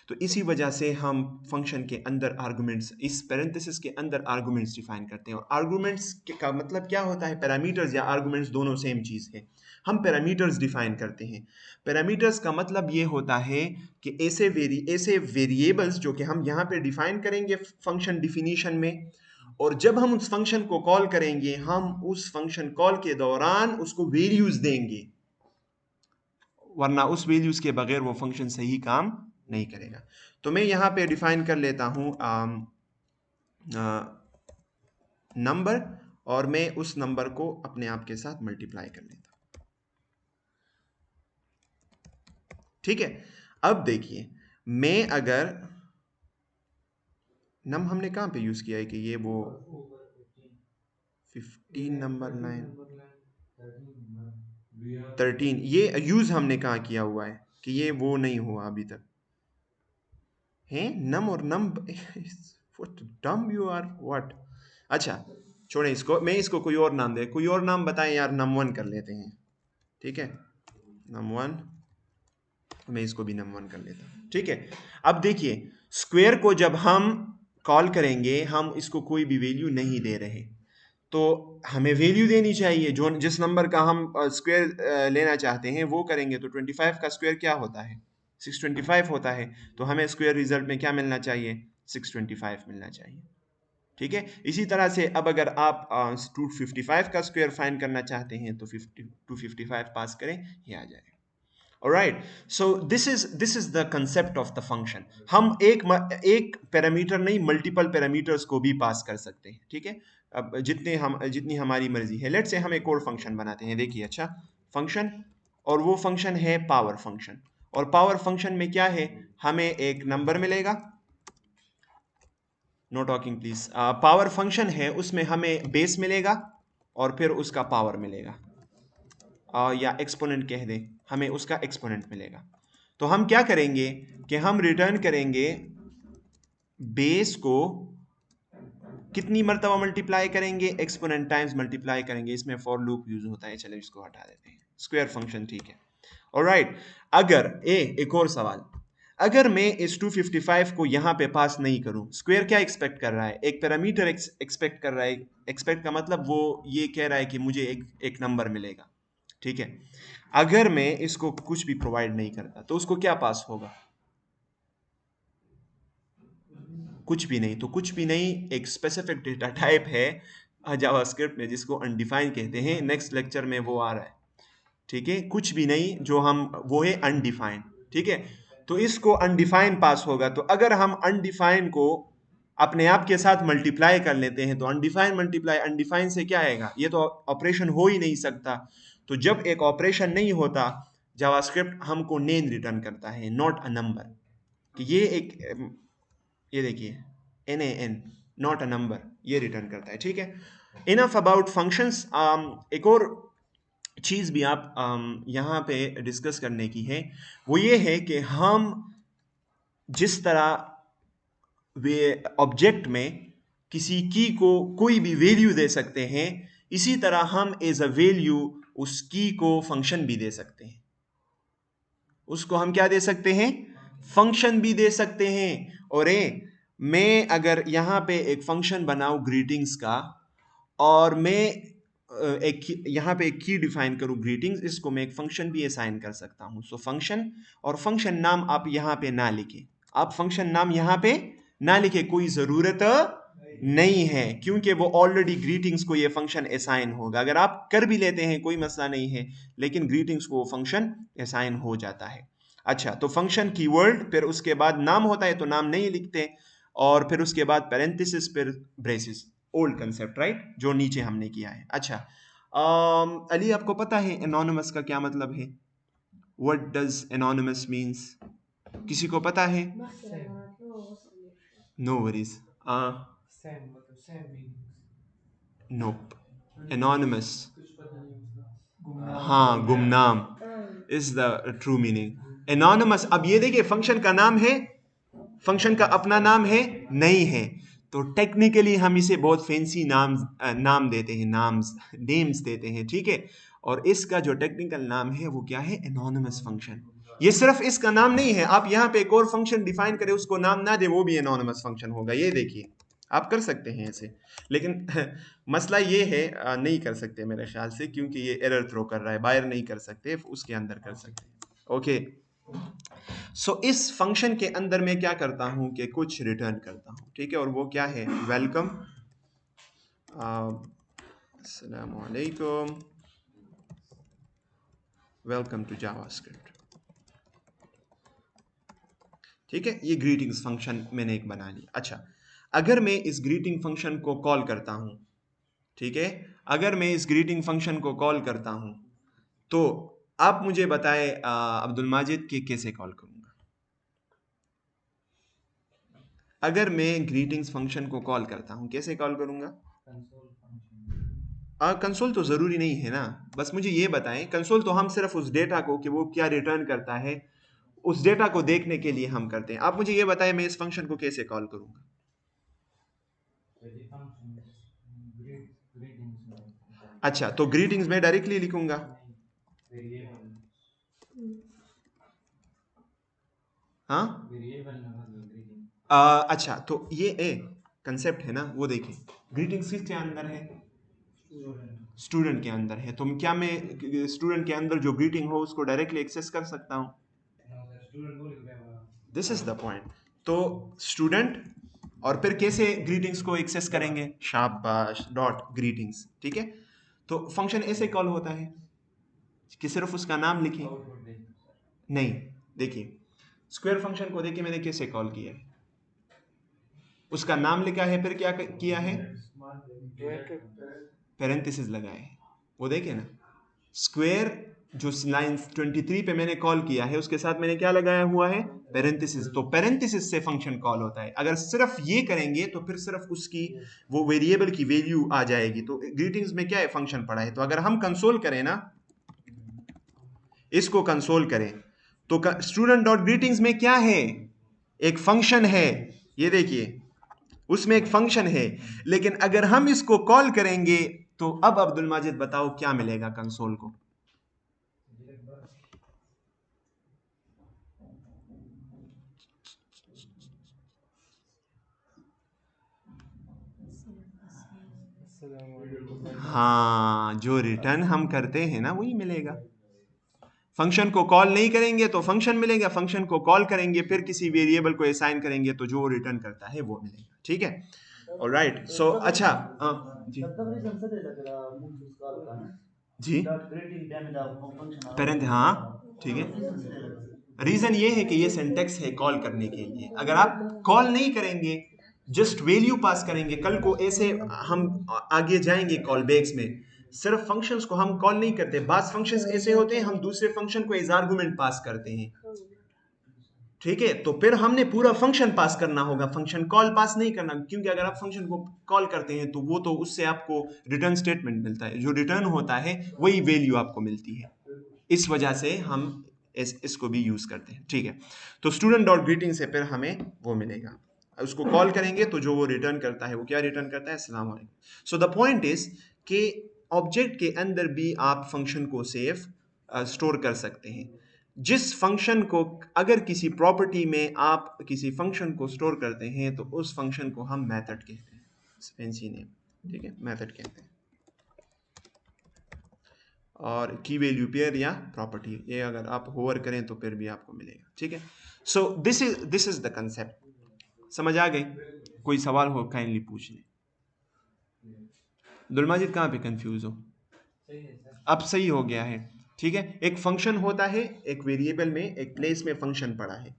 तो इसी वजह से हम फंक्शन के अंदर आर्गुमेंट्स, इस पैरेंथेसिस के अंदर आर्गुमेंट्स डिफाइन करते हैं। और आर्गुमेंट्स का मतलब क्या होता है? पैरामीटर्स या आर्गुमेंट्स दोनों सेम चीज़ है। हम पैरामीटर्स डिफाइन करते हैं। पैरामीटर्स का मतलब ये होता है कि ऐसे वेरिएबल्स जो कि हम यहाँ पे डिफाइन करेंगे फंक्शन डिफिनीशन में, और जब हम उस फंक्शन को कॉल करेंगे, हम उस फंक्शन कॉल के दौरान उसको वैल्यूज देंगे, वरना उस वैल्यूज के बगैर वो फंक्शन सही काम नहीं करेगा। तो मैं यहाँ पे डिफाइन कर लेता हूँ नंबर, और मैं उस नंबर को अपने आप के साथ मल्टीप्लाई कर लेता हूँ। ठीक है। अब देखिए, मैं अगर नम हमने कहाँ पे यूज किया है कि ये वो 15 नंबर लाइन 13, ये यूज हमने कहाँ किया हुआ है कि ये वो नहीं हुआ अभी तक है? नम और नम व्हाट डम यू आर व्हाट। अच्छा छोड़े इसको, मैं इसको कोई और नाम दे, कोई और नाम बताएं यार, नम वन कर लेते हैं। ठीक है, नम वन, मैं इसको भी नम वन कर लेता हूं। ठीक है। अब देखिए, स्क्वायर को जब हम कॉल करेंगे, हम इसको कोई भी वैल्यू नहीं दे रहे, तो हमें वैल्यू देनी चाहिए जो जिस नंबर का हम स्क्वायर लेना चाहते हैं वो करेंगे। तो 25 का स्क्वायर क्या होता है? 625 होता है। तो हमें स्क्वायर रिजल्ट में क्या मिलना चाहिए? 625 मिलना चाहिए। ठीक है। इसी तरह से अब अगर आप 255 का स्क्वायर फाइंड करना चाहते हैं तो 255 पास करें, ये आ जाएगा। Alright, so this is the concept of the function. हम एक पैरामीटर नहीं, मल्टीपल पैरामीटर्स को भी पास कर सकते हैं। ठीक है। अब जितनी हमारी मर्जी है। लेट्स से हम एक और फंक्शन बनाते हैं। देखिए, अच्छा फंक्शन, और वो फंक्शन है पावर फंक्शन। और पावर फंक्शन में क्या है? हमें एक नंबर मिलेगा, know talking please. Power function है, उसमें हमें बेस मिलेगा और फिर उसका पावर मिलेगा, या एक्सपोनेंट कह दें, हमें उसका एक्सपोनेंट मिलेगा। तो हम क्या करेंगे कि हम रिटर्न करेंगे बेस को कितनी मरतबा मल्टीप्लाई करेंगे, एक्सपोनेंट टाइम्स मल्टीप्लाई करेंगे, इसमें फॉर लूप यूज होता है, चलो इसको हटा देते हैं, स्क्वायर फंक्शन, ठीक है। ऑलराइट, अगर एक और सवाल, अगर मैं इस 255 को यहां पे पास नहीं करूं, स्क्वायर क्या एक्सपेक्ट कर रहा है, एक पैरामीटर एक्सपेक्ट कर रहा है, एक्सपेक्ट का मतलब वो ये कह रहा है कि मुझे एक नंबर मिलेगा, ठीक है। अगर मैं इसको कुछ भी प्रोवाइड नहीं करता तो उसको क्या पास होगा, कुछ भी नहीं। तो कुछ भी नहीं एक स्पेसिफिक डेटा टाइप है जावास्क्रिप्ट में जिसको अनडिफाइंड कहते हैं, नेक्स्ट लेक्चर में वो आ रहा है, ठीक है। कुछ भी नहीं जो हम, वो है अनडिफाइंड, ठीक है। तो इसको अनडिफाइंड पास होगा। तो अगर हम अनडिफाइंड को अपने आप के साथ मल्टीप्लाई कर लेते हैं तो अनडिफाइंड मल्टीप्लाई अनडिफाइंड से क्या आएगा, ये तो ऑपरेशन हो ही नहीं सकता। तो जब एक ऑपरेशन नहीं होता, जावास्क्रिप्ट हमको नेम रिटर्न करता है, नॉट अ नंबर, कि ये एक, ये देखिए NaN, नॉट अ नंबर, ये रिटर्न करता है, ठीक है। Enough about functions. एक और चीज भी आप यहाँ पे डिस्कस करने की है, वो ये है कि हम जिस तरह वे ऑब्जेक्ट में किसी की को कोई भी वैल्यू दे सकते हैं, इसी तरह हम एज अ वैल्यू उस की को फंक्शन भी दे सकते हैं। उसको हम क्या दे सकते हैं, फंक्शन भी दे सकते हैं। और मैं अगर यहाँ पे एक फंक्शन बनाऊं ग्रीटिंग्स का, और मैं यहाँ पे एक की डिफाइन करूं ग्रीटिंग्स, इसको मैं एक फंक्शन भी असाइन कर सकता हूं। सो फंक्शन, और फंक्शन नाम आप यहाँ पे ना लिखे, आप फंक्शन नाम यहाँ पे ना लिखे, कोई जरूरत नहीं है, क्योंकि वो ऑलरेडी ग्रीटिंग्स को ये फंक्शन असाइन होगा। अगर आप कर भी लेते हैं कोई मसला नहीं है, लेकिन ग्रीटिंग्स को फंक्शन असाइन हो जाता है। अच्छा, तो फंक्शन कीवर्ड, फिर उसके बाद नाम होता है तो नाम नहीं लिखते, और फिर उसके बाद पैरेंथेसिस, फिर ब्रेसिस, ओल्ड कंसेप्ट राइट, जो नीचे हमने किया है। अच्छा, अली आपको पता है एनोनिमस का क्या मतलब है, व्हाट डज एनोनिमस मीन्स, किसी को पता है? नो वरीज, सेम मतलब सेम मीनिंग्स। नोप, एनोनिमस, कुछ पता नहीं उसका। हाँ गुमनाम is the true meaning. Anonymous, अब ये देखिए फंक्शन का नाम है, फंक्शन का अपना नाम है नहीं है, तो टेक्निकली हम इसे बहुत फैंसी नाम देते हैं, नेम्स देते हैं, ठीक है। और इसका जो टेक्निकल नाम है वो क्या है, एनोनिमस फंक्शन। ये सिर्फ इसका नाम नहीं है, आप यहाँ पे एक और फंक्शन डिफाइन करें उसको नाम ना दे, वो भी एनोनिमस फंक्शन होगा। ये देखिए आप कर सकते हैं ऐसे, लेकिन मसला ये है नहीं कर सकते मेरे ख्याल से, क्योंकि ये एरर थ्रो कर रहा है, बाहर नहीं कर सकते, उसके अंदर कर सकते हैं। ओके, सो इस फंक्शन के अंदर मैं क्या करता हूं कि कुछ रिटर्न करता हूं, ठीक है। और वो क्या है, वेलकम, अस्सलाम वालेकुम, वेलकम टू जावास्क्रिप्ट, ठीक है। ये ग्रीटिंग्स फंक्शन मैंने एक बना लिया। अच्छा, अगर मैं इस ग्रीटिंग फंक्शन को कॉल करता हूं, ठीक है, अगर मैं इस ग्रीटिंग फंक्शन को कॉल करता हूं, तो आप मुझे बताएं अब्दुल माजिद कि कैसे कॉल करूंगा। अगर मैं ग्रीटिंग्स फंक्शन को कॉल करता हूं, कैसे कॉल करूंगा? कंसोल तो ज़रूरी नहीं है ना, बस मुझे ये बताएं, कंसोल तो हम सिर्फ उस डेटा को कि वो क्या रिटर्न करता है, उस डेटा को देखने के लिए हम करते हैं। आप मुझे ये बताएं मैं इस फंक्शन को कैसे कॉल करूंगा। अच्छा, तो ग्रीटिंग्स में डायरेक्टली लिखूंगा, हाँ। अच्छा, तो ये कंसेप्ट है ना, वो देखिए ग्रीटिंग्स किसके अंदर है, स्टूडेंट के अंदर है। तो क्या मैं स्टूडेंट के अंदर जो ग्रीटिंग हो उसको डायरेक्टली एक्सेस कर सकता हूँ? This is the point. तो स्टूडेंट, और फिर कैसे ग्रीटिंग्स को एक्सेस करेंगे, शाबाश, डॉट ग्रीटिंग्स, ठीक है। तो फंक्शन ऐसे कॉल होता है कि सिर्फ उसका नाम लिखें, नहीं, देखिए स्क्वायर फंक्शन को देखिए मैंने कैसे कॉल किया है, उसका नाम लिखा है, फिर क्या किया है, पैरेंथेसिस लगाए हैं, वो देखिए ना, स्क्वायर जो लाइन 23 पे मैंने कॉल किया है उसके साथ मैंने क्या लगाया हुआ है, पैरेंथेसिस। तो पैरेंथेसिस से फंक्शन कॉल होता है। अगर सिर्फ ये करेंगे तो फिर सिर्फ उसकी वो वेरिएबल की वैल्यू आ जाएगी। तो ग्रीटिंग्स में क्या है, फंक्शन पड़ा है। तो अगर हम कंसोल करें ना, इसको कंसोल करें, तो स्टूडेंट डॉट ग्रीटिंग्स में क्या है, एक फंक्शन है, ये देखिए उसमें एक फंक्शन है, लेकिन अगर हम इसको कॉल करेंगे तो अब अब्दुल माजिद बताओ क्या मिलेगा कंसोल को? हाँ, जो रिटर्न हम करते हैं ना वही मिलेगा। फंक्शन को कॉल नहीं करेंगे तो फंक्शन मिलेगा, फंक्शन को कॉल करेंगे फिर किसी वेरिएबल को असाइन करेंगे तो जो रिटर्न करता है वो मिलेगा। ठीक है, ऑलराइट। सो अच्छा, जी जी, पेरेंट, हाँ ठीक है। रीजन ये है कि ये सिंटेक्स है कॉल करने के लिए। अगर आप कॉल नहीं करेंगे, जस्ट वैल्यू पास करेंगे, कल को ऐसे हम आगे जाएंगे कॉल बैक्स में, सिर्फ फंक्शंस को हम कॉल नहीं करते, बात फंक्शंस ऐसे होते हैं हम दूसरे फंक्शन को एज आर्गुमेंट पास करते हैं। ठीक है, तो फिर हमने पूरा फंक्शन पास करना होगा, फंक्शन कॉल पास नहीं करना, क्योंकि अगर आप फंक्शन को कॉल करते हैं तो वो तो उससे आपको रिटर्न स्टेटमेंट मिलता है, जो रिटर्न होता है वही वैल्यू आपको मिलती है। इस वजह से हम इसको भी यूज करते हैं। ठीक है, तो स्टूडेंट डॉट ग्रीटिंग से फिर हमें वो मिलेगा, उसको कॉल करेंगे तो जो वो रिटर्न करता है वो क्या रिटर्न करता है? अस्सलाम वालेकुम। सो द पॉइंट इज कि ऑब्जेक्ट के अंदर भी आप फंक्शन को सेफ स्टोर कर सकते हैं। जिस फंक्शन को, अगर किसी प्रॉपर्टी में आप किसी फंक्शन को स्टोर करते हैं तो उस फंक्शन को हम मेथड कहते हैं, फैंसी नेम। ठीक है, मेथड कहते हैं। और की वैल्यू पेयर या प्रॉपर्टी, ये अगर आप होवर करें तो फिर भी आपको मिलेगा। ठीक है, so this is the concept. समझ आ गई? कोई सवाल हो काइंडली पूछ लें। दुलमाजिद कहाँ पे कंफ्यूज हो? अब सही हो गया है। ठीक है, एक फंक्शन होता है, एक वेरिएबल में एक प्लेस में फंक्शन पड़ा है,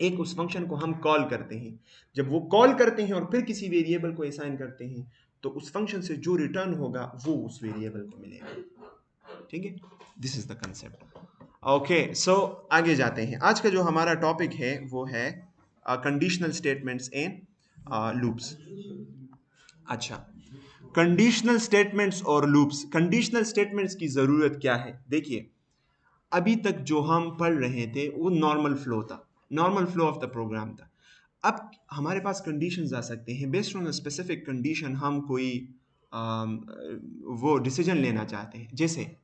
एक उस फंक्शन को हम कॉल करते हैं। जब वो कॉल करते हैं और फिर किसी वेरिएबल को असाइन करते हैं तो उस फंक्शन से जो रिटर्न होगा वो उस वेरिएबल को मिलेगा। ठीक है, this is the concept. Okay, so आगे जाते हैं। आज का जो हमारा टॉपिक है वो है कंडीशनल स्टेटमेंट्स एंड लूप्स। अच्छा, कंडीशनल स्टेटमेंट्स और लूप्स। कंडीशनल स्टेटमेंट्स की ज़रूरत क्या है? देखिए, अभी तक जो हम पढ़ रहे थे वो नॉर्मल फ्लो था, normal flow of the program था। अब हमारे पास कंडीशंस आ सकते हैं, based on a specific condition हम कोई वो डिसीजन लेना चाहते हैं। जैसे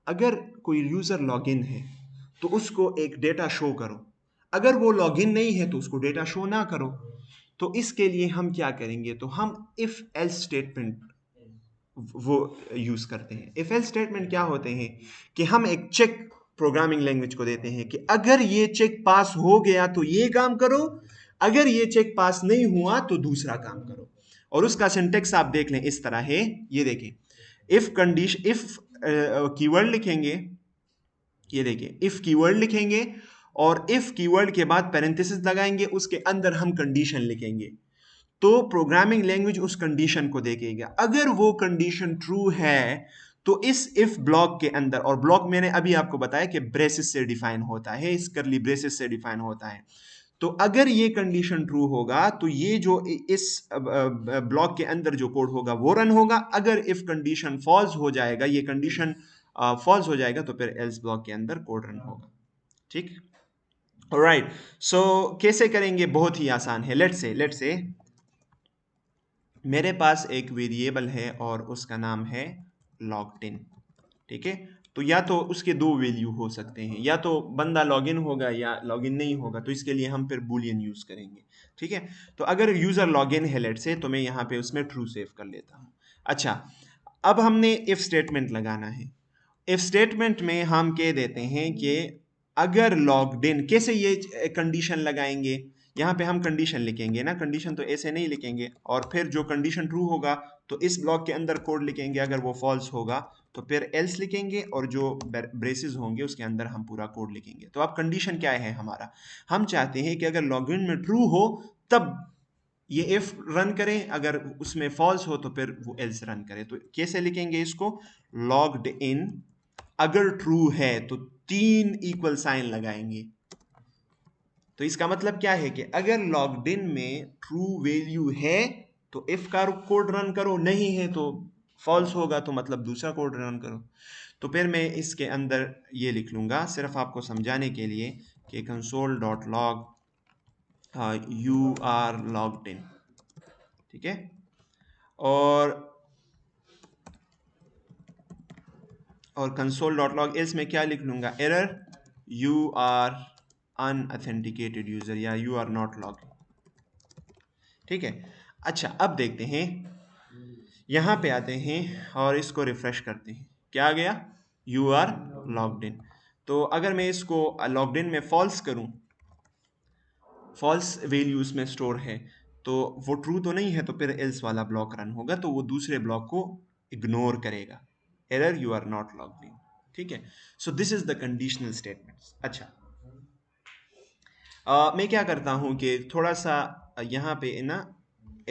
अगर कोई यूज़र लॉगिन है तो उसको एक डेटा शो करो, अगर वो लॉगिन नहीं है तो उसको डेटा शो ना करो। तो इसके लिए हम क्या करेंगे? तो हम इफ एल्स स्टेटमेंट वो यूज़ करते हैं। इफ एल्स स्टेटमेंट क्या होते हैं कि हम एक चेक प्रोग्रामिंग लैंग्वेज को देते हैं कि अगर ये चेक पास हो गया तो ये काम करो, अगर ये चेक पास नहीं हुआ तो दूसरा काम करो। और उसका सिंटेक्स आप देख लें, इस तरह है, ये देखें। इफ कंडीशन, इफ कीवर्ड लिखेंगे, ये देखिए, इफ कीवर्ड लिखेंगे और इफ कीवर्ड के बाद पैरेंथेसिस लगाएंगे, उसके अंदर हम कंडीशन लिखेंगे, तो प्रोग्रामिंग लैंग्वेज उस कंडीशन को देखेगा। अगर वो कंडीशन ट्रू है तो इस इफ ब्लॉक के अंदर, और ब्लॉक मैंने अभी आपको बताया कि ब्रेसेस से डिफाइन होता है, इस करली ब्रेसेस से डिफाइन होता है। तो अगर ये कंडीशन ट्रू होगा तो ये जो इस ब्लॉक के अंदर जो कोड होगा वो रन होगा। अगर इफ कंडीशन फॉल्स हो जाएगा, ये कंडीशन फॉल्स हो जाएगा, तो फिर एल्स ब्लॉक के अंदर कोड रन होगा। ठीक, ऑलराइट। सो कैसे करेंगे? बहुत ही आसान है। लेट्स से मेरे पास एक वेरिएबल है और उसका नाम है लॉग्ड। ठीक है, तो या तो उसके दो वैल्यू हो सकते हैं, या तो बंदा लॉगिन होगा या लॉगिन नहीं होगा, तो इसके लिए हम फिर बूलियन यूज करेंगे। ठीक है, तो अगर यूजर लॉगिन है लेट से, तो मैं यहाँ पे उसमें ट्रू सेव कर लेता हूँ। अच्छा, अब हमने इफ स्टेटमेंट लगाना है। इफ स्टेटमेंट में हम कह देते हैं कि अगर लॉग्ड इन, कैसे ये कंडीशन लगाएंगे? यहाँ पे हम कंडीशन लिखेंगे ना, कंडीशन तो ऐसे नहीं लिखेंगे, और फिर जो कंडीशन ट्रू होगा तो इस ब्लॉक के अंदर कोड लिखेंगे, अगर वो फॉल्स होगा तो फिर एल्स लिखेंगे, और जो ब्रेसेस होंगे उसके अंदर हम पूरा कोड लिखेंगे। तो अब कंडीशन क्या है हमारा? हम चाहते हैं कि अगर लॉगिन में ट्रू हो तब ये इफ रन करें, अगर उसमें फॉल्स हो तो फिर वो एल्स रन करे। तो कैसे लिखेंगे इसको? लॉग्ड इन, अगर ट्रू है तो 3 इक्वल साइन लगाएंगे। तो इसका मतलब क्या है कि अगर लॉग्ड इन में ट्रू वैल्यू है तो इफ का कोड रन करो, नहीं है तो फॉल्स होगा, तो मतलब दूसरा कोड रन करो। तो फिर मैं इसके अंदर ये लिख लूंगा सिर्फ आपको समझाने के लिए कि console dot log you are logged in. ठीक है। और कंसोल डॉट लॉग एल्स में क्या लिख लूंगा, error you are unauthenticated user या यू आर नॉट लॉग, ठीक है। अच्छा, अब देखते हैं, यहाँ पे आते हैं और इसको रिफ्रेश करते हैं, क्या आ गया, यू आर लॉग्ड इन। तो अगर मैं इसको लॉग्ड इन में फॉल्स करूं, फॉल्स वैल्यूज में स्टोर है, तो वो ट्रू तो नहीं है, तो फिर एल्स वाला ब्लॉक रन होगा, तो वो दूसरे ब्लॉक को इग्नोर करेगा, error you are not logged in, ठीक है। So this is the conditional statements. अच्छा, मैं क्या करता हूँ कि थोड़ा सा यहाँ पे ना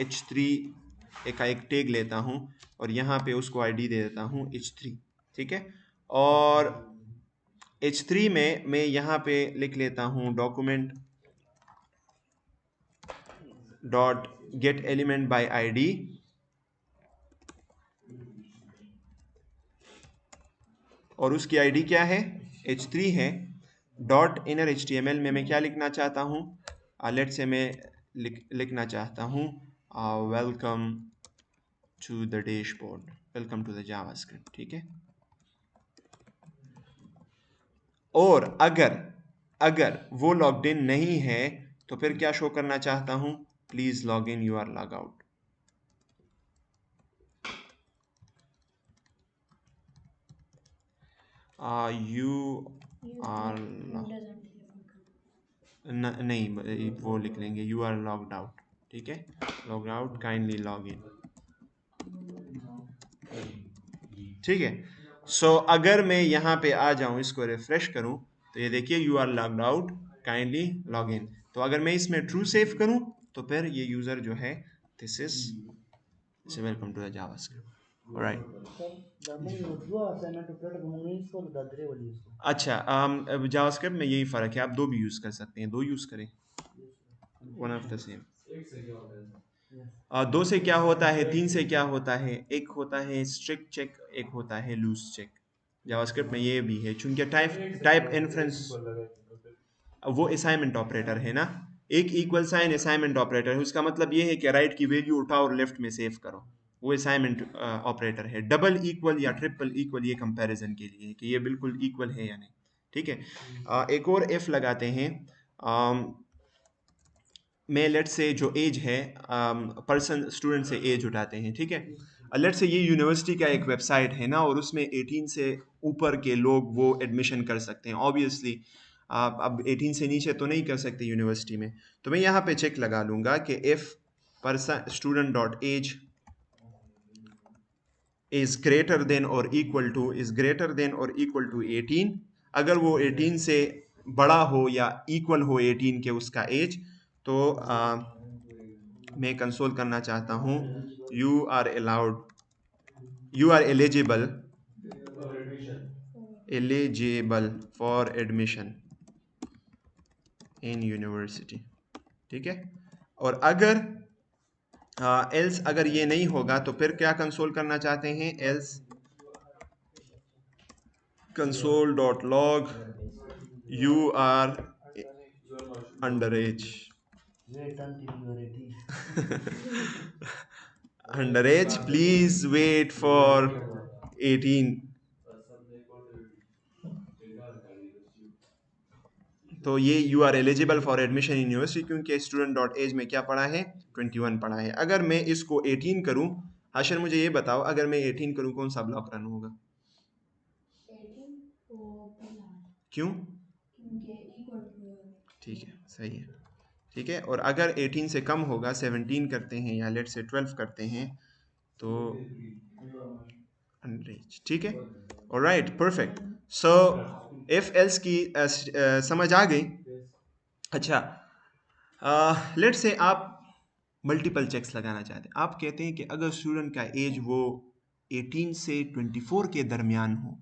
h3 का एक टैग लेता हूँ और यहाँ पे उसको आईडी दे देता हूँ h3, ठीक है। और h3 में मैं यहाँ पे लिख लेता हूँ document dot gate element by ID, और उसकी आईडी क्या है, h3 है। डॉट इनर HTML में मैं क्या लिखना चाहता हूँ, लेट से मैं लिखना चाहता हूँ welcome to the dashboard, welcome to the JavaScript, ठीक है। और अगर वो लॉग्ड इन नहीं है तो फिर क्या शो करना चाहता हूँ, please log in, you are log out. You are नहीं, वो लिख लेंगे यू आर लॉग्ड आउट, ठीक है, लॉग आउट, काइंडली लॉग इन, ठीक है। सो अगर मैं यहाँ पे आ जाऊँ, इसको रिफ्रेश करूँ, तो ये देखिए you are logged out, kindly log in. तो अगर मैं इसमें ट्रू सेव करूँ तो फिर ये यूजर जो है, this is welcome to the JavaScript, all right. अच्छा, जावास्क्रिप्ट में यही फ़र्क है, आप दो भी यूज़ कर सकते हैं, दो यूज़ करें, वन ऑफ द सेम। दो से क्या होता है, तीन से क्या होता है, एक होता है स्ट्रिक्ट चेक, एक होता है लूज चेक। जावास्क्रिप्ट में ये भी है, चूंकि टाइप इन्फ्रेंस वो असाइनमेंट ऑपरेटर है ना, एक इक्वल साइन असाइनमेंट ऑपरेटर है, उसका मतलब ये है कि राइट की वैल्यू उठाओ और लेफ्ट में सेव करो, वो असाइनमेंट ऑपरेटर है। डबल इक्वल या ट्रिपल इक्वल ये कंपैरिजन के लिए कि ये बिल्कुल इक्वल है या नहीं, ठीक है। एक और एफ लगाते हैं, में लेट से जो एज है, पर्सन स्टूडेंट से एज उठाते हैं, ठीक है। लेट से ये यूनिवर्सिटी का एक वेबसाइट है ना, और उसमें 18 से ऊपर के लोग वो एडमिशन कर सकते हैं, ऑब्वियसली आप अब 18 से नीचे तो नहीं कर सकते यूनिवर्सिटी में। तो मैं यहाँ पे चेक लगा लूँगा कि if person student dot age is greater than और इक्वल टू 18, अगर वो 18 से बड़ा हो या इक्वल हो 18 के उसका एज, तो मैं कंसोल करना चाहता हूँ you are eligible for admission in university, ठीक है। और अगर एल्स अगर ये नहीं होगा तो फिर क्या कंसोल करना चाहते हैं, else console dot log you are under age, under age, please wait for 18। तो ये you are eligible for admission in university, क्योंकि स्टूडेंट डॉट एज में क्या पढ़ा है, 21 पढ़ा है। अगर मैं इसको 18 करूं, हाशिर मुझे ये बताओ, अगर मैं 18 करूं कौन सा ब्लॉक रन होगा, क्यों, ठीक है, सही है, ठीक है। और अगर 18 से कम होगा, 17 करते हैं या लेट से 12 करते हैं, तो अनरीच, ठीक है, alright, perfect. So if else की समझ आ गई। अच्छा, लेट से आप मल्टीपल चेक्स लगाना चाहते हैं, आप कहते हैं कि अगर स्टूडेंट का एज वो 18 से 24 के दरमियान हो,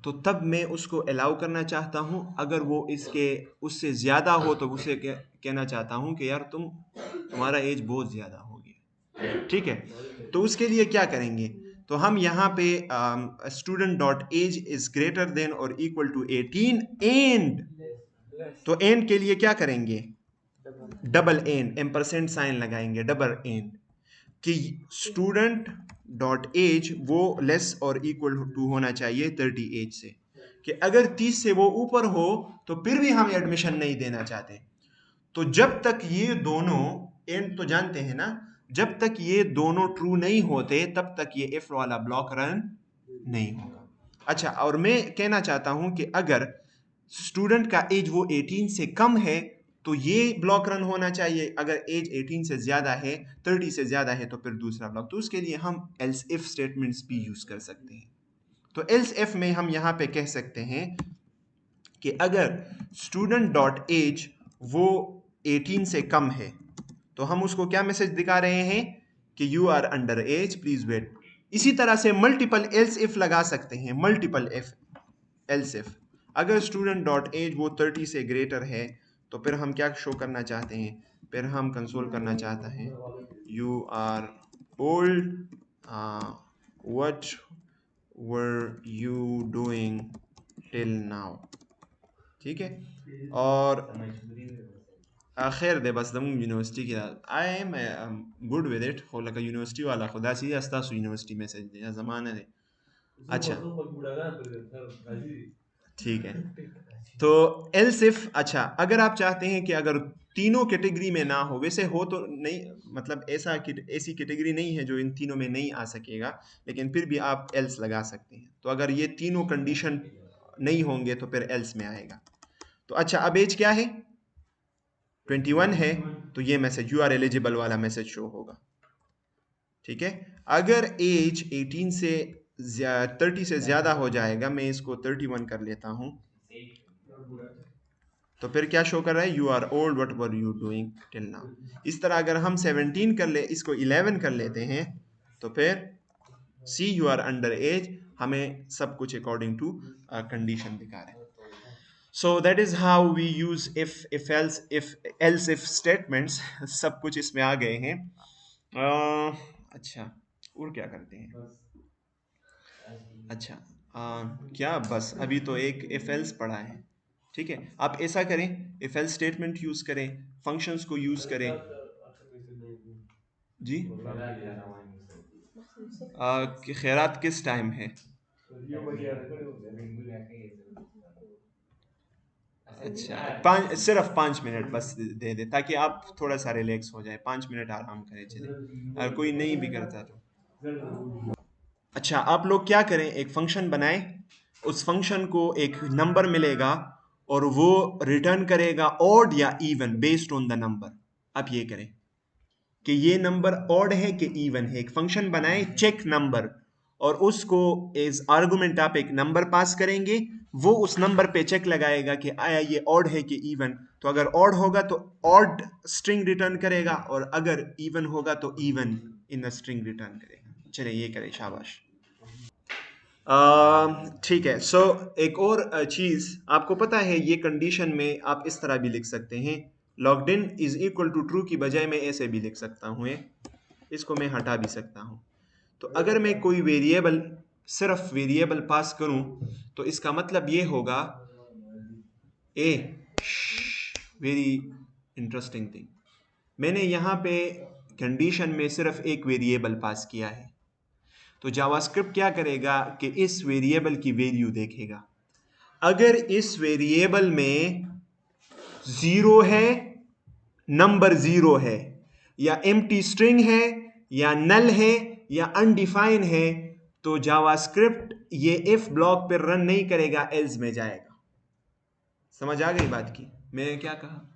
तो तब मैं उसको अलाउ करना चाहता हूँ। अगर वो इसके उससे ज़्यादा हो तो उसे कहना चाहता हूँ कि यार तुम्हारा एज बहुत ज़्यादा हो गया, ठीक है। तो उसके लिए क्या करेंगे, तो हम यहाँ पे student dot age is greater than और इक्वल टू 18 एंड, तो एंड के लिए क्या करेंगे, डबल एंड एम्परसेंड साइन लगाएंगे, डबल एंड, कि स्टूडेंट डॉट एज वो लेस और इक्वल टू होना चाहिए 30 एज से, कि अगर 30 से वो ऊपर हो तो फिर भी हम एडमिशन नहीं देना चाहते। तो जब तक ये दोनों एंड तो जानते हैं ना, जब तक ये दोनों ट्रू नहीं होते तब तक ये इफ वाला ब्लॉक रन नहीं होगा। अच्छा, और मैं कहना चाहता हूं कि अगर स्टूडेंट का एज वो 18 से कम है तो ये ब्लॉक रन होना चाहिए, अगर एज 18 से ज्यादा है, 30 से ज्यादा है तो फिर दूसरा ब्लॉक। तो उसके लिए हम एल्स इफ स्टेटमेंट्स भी यूज कर सकते हैं। तो एल्स इफ में हम यहां पे कह सकते हैं कि अगर स्टूडेंट डॉट एज वो 18 से कम है तो हम उसको क्या मैसेज दिखा रहे हैं कि you are under age, please wait. इसी तरह से मल्टीपल एल्स इफ लगा सकते हैं, मल्टीपल इफ एल्स इफ। अगर स्टूडेंट डॉट एज वो 30 से ग्रेटर है तो फिर हम क्या शो करना चाहते हैं, फिर हम कंसोल करना चाहते हैं you are old, whatever you doing till now. ठीक है, और खैर दे बस दम यूनिवर्सिटी की I am good with it हो लगा यूनिवर्सिटी वाला खुदा सी अस्ता सु यूनिवर्सिटी मैसेज दे ज़माना है। अच्छा ठीक है, तो एल्स इफ, अच्छा अगर आप चाहते हैं कि अगर तीनों कैटेगरी में ना हो, वैसे हो तो नहीं, मतलब ऐसी कैटेगरी नहीं है जो इन तीनों में नहीं आ सकेगा, लेकिन फिर भी आप एल्स लगा सकते हैं। तो अगर ये तीनों कंडीशन नहीं होंगे तो फिर एल्स में आएगा। तो अच्छा, अब एज क्या है, 21 है, तो ये मैसेज यू आर एलिजिबल वाला मैसेज शो होगा। ठीक है, अगर एज 18 से 30 से ज्यादा हो जाएगा, मैं इसको 31 कर लेता हूं, तो फिर क्या शो कर रहा है, you are old whatever you doing till now. इस तरह अगर हम 17 कर ले, इसको 11 कर लेते हैं, तो फिर सी यू आर अंडर एज, हमें सब कुछ अकॉर्डिंग टू कंडीशन दिखा रहे हैं। So that is how we use if else if statements। सब कुछ इसमें आ गए हैं। अच्छा, और क्या करते हैं, अच्छा क्या बस अभी तो एक if else पढ़ा है। ठीक है, आप ऐसा करें, if else स्टेटमेंट यूज करें, फंक्शंस को यूज करें जी। कि खैरात किस टाइम है, अच्छा सिर्फ 5 मिनट बस दे दे ताकि आप थोड़ा सा रिलैक्स हो जाए, 5 मिनट आराम करें चले, अगर कोई नहीं भी करता तो। अच्छा, आप लोग क्या करें, एक फंक्शन बनाएं, उस फंक्शन को एक नंबर मिलेगा और वो रिटर्न करेगा ऑड या even based on the number. आप ये करें कि ये नंबर ऑड है कि इवन है, एक फंक्शन बनाएं चेक नंबर, और उसको एज आर्गुमेंट आप एक नंबर पास करेंगे, वो उस नंबर पे चेक लगाएगा कि आया ये ऑड है कि इवन। तो अगर ऑड होगा तो ऑड स्ट्रिंग रिटर्न करेगा, और अगर इवन होगा तो इवन इन स्ट्रिंग रिटर्न करेगा। चलिए ये करें, शाबाश। ठीक है, सो एक और चीज आपको पता है, ये कंडीशन में आप इस तरह भी लिख सकते हैं, logged in is equal to true की बजाय मैं ऐसे भी लिख सकता हूँ, इसको मैं हटा भी सकता हूँ। तो अगर मैं कोई वेरिएबल, सिर्फ वेरिएबल पास करूं तो इसका मतलब ये होगा, ए वेरी इंटरेस्टिंग थिंग, मैंने यहाँ पे कंडीशन में सिर्फ एक वेरिएबल पास किया है, तो जावास्क्रिप्ट क्या करेगा कि इस वेरिएबल की वैल्यू देखेगा। अगर इस वेरिएबल में 0 है, नंबर 0 है, या एम्प्टी स्ट्रिंग है, या नल है, या अनडिफाइन है, तो जावास्क्रिप्ट ये इफ ब्लॉक पर रन नहीं करेगा, एल्स में जाएगा। समझ आ गई बात की, मैंने क्या कहा,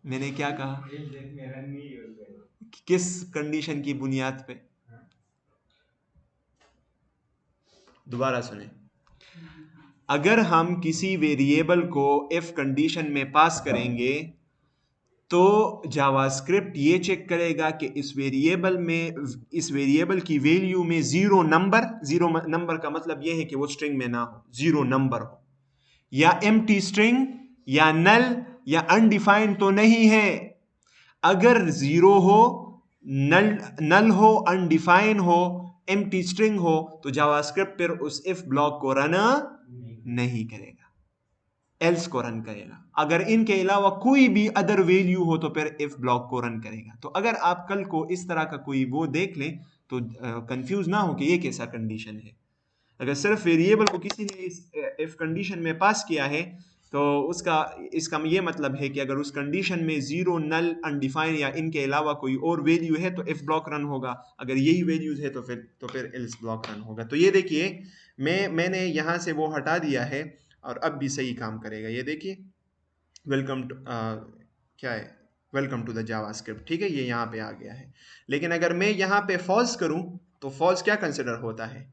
मैंने क्या कहा, किस कंडीशन की बुनियाद पे, दोबारा सुने, अगर हम किसी वेरिएबल को इफ कंडीशन में पास करेंगे तो जावास्क्रिप्ट ये चेक करेगा कि इस वेरिएबल की वैल्यू में 0 नंबर का मतलब ये है कि वो स्ट्रिंग में ना हो, 0 नंबर हो, या एम्प्टी स्ट्रिंग, या नल, या अनडिफाइंड तो नहीं है। अगर 0 हो, नल हो, अनडिफाइन हो, एम्प्टी स्ट्रिंग हो, तो जावास्क्रिप्ट फिर उस इफ ब्लॉक को रन नहीं करेगा। एल्स को रन करेगा। अगर इनके अलावा कोई भी अदर वैल्यू हो तो फिर इफ ब्लॉक को रन करेगा। तो अगर आप कल को इस तरह का कोई वो देख लें तो कंफ्यूज ना हो कि ये कैसा कंडीशन है। अगर सिर्फ वेरिएबल को किसी ने इस इफ कंडीशन में पास किया है तो इसका ये मतलब है कि अगर उस कंडीशन में जीरो, नल, अनडिफाइन या इनके अलावा कोई और वैल्यू है तो इफ ब्लॉक रन होगा। अगर यही वैल्यूज है तो फिर एल्स ब्लॉक रन होगा। तो ये देखिए मैंने यहाँ से वो हटा दिया है और अब भी सही काम करेगा। ये देखिए वेलकम टू क्या है, वेलकम टू द जावास्क्रिप्ट। ठीक है, ये यहाँ पे आ गया है। लेकिन अगर मैं यहाँ पे फॉल्स करूँ तो फॉल्स क्या कंसिडर होता है,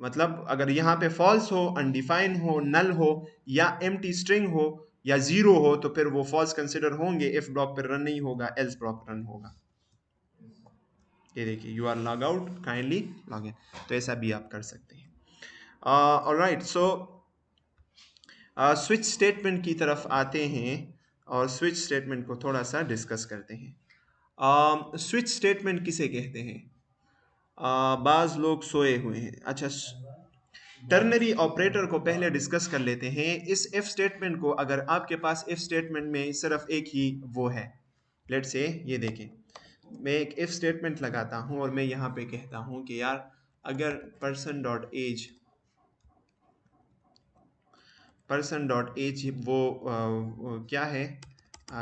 मतलब अगर यहाँ पे फॉल्स हो, अनडिफाइन हो, नल हो या एम्प्टी स्ट्रिंग हो या जीरो हो तो फिर वो फॉल्स कंसिडर होंगे, इफ ब्लॉक पर रन नहीं होगा, एल्स ब्लॉक रन होगा। ये देखिए you are log out, kindly log in. तो ऐसा भी आप कर सकते हैं। ऑलराइट, सो स्विच स्टेटमेंट की तरफ आते हैं और स्विच स्टेटमेंट को थोड़ा सा डिस्कस करते हैं। स्विच स्टेटमेंट किसे कहते हैं? बाज लोग सोए हुए हैं। अच्छा, टर्नरी ऑपरेटर को पहले डिस्कस कर लेते हैं। इस इफ स्टेटमेंट को, अगर आपके पास इफ स्टेटमेंट में सिर्फ एक ही वो है, लेट से ये देखें, मैं एक इफ स्टेटमेंट लगाता हूं और मैं यहाँ पे कहता हूं कि यार अगर पर्सन डॉट एज वो क्या है,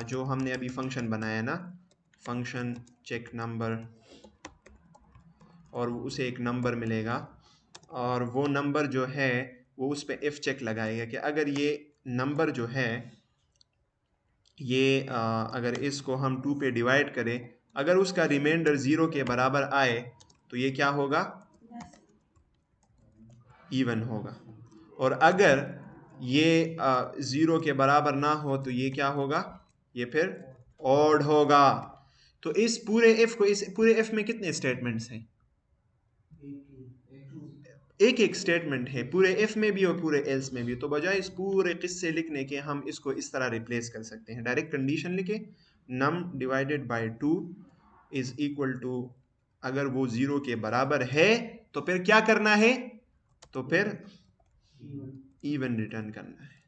जो हमने अभी फंक्शन बनाया ना, फंक्शन चेक नंबर, और उसे एक नंबर मिलेगा और वो नंबर जो है वो उस पर इफ चेक लगाएगा कि अगर ये नंबर जो है ये अगर इसको हम 2 पे डिवाइड करें, अगर उसका रिमाइंडर 0 के बराबर आए तो ये क्या होगा, इवन होगा। और अगर ये 0 के बराबर ना हो तो ये क्या होगा, ये फिर ऑड होगा। तो इस पूरे एफ में कितने स्टेटमेंट्स हैं? एक एक स्टेटमेंट है पूरे एफ में भी और पूरे एल्स में भी। तो बजाय इस पूरे किस्से लिखने के हम इसको इस तरह रिप्लेस कर सकते हैं, डायरेक्ट कंडीशन लिखे num divided by 2 is equal to, अगर वो 0 के बराबर है तो फिर क्या करना है, तो फिर इवन रिटर्न करना है।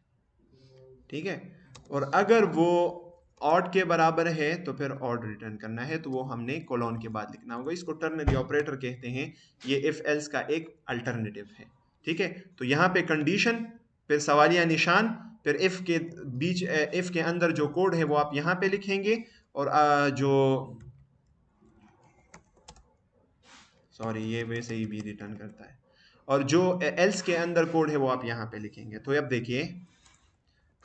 ठीक है, और अगर वो ऑड के बराबर है तो फिर ऑड रिटर्न करना है, तो वो हमने कोलोन के बाद लिखना होगा। इसको टर्नरी ऑपरेटर कहते हैं। ये इफ एल्स का एक अल्टरनेटिव है। ठीक है, तो यहाँ पे कंडीशन, फिर सवालिया निशान, फिर इफ के बीच, इफ के अंदर जो कोड है वो आप यहाँ पे लिखेंगे, और जो सॉरी ये वैसे ही भी रिटर्न करता है, और जो एल्स के अंदर कोड है वो आप यहाँ पे लिखेंगे। तो अब देखिए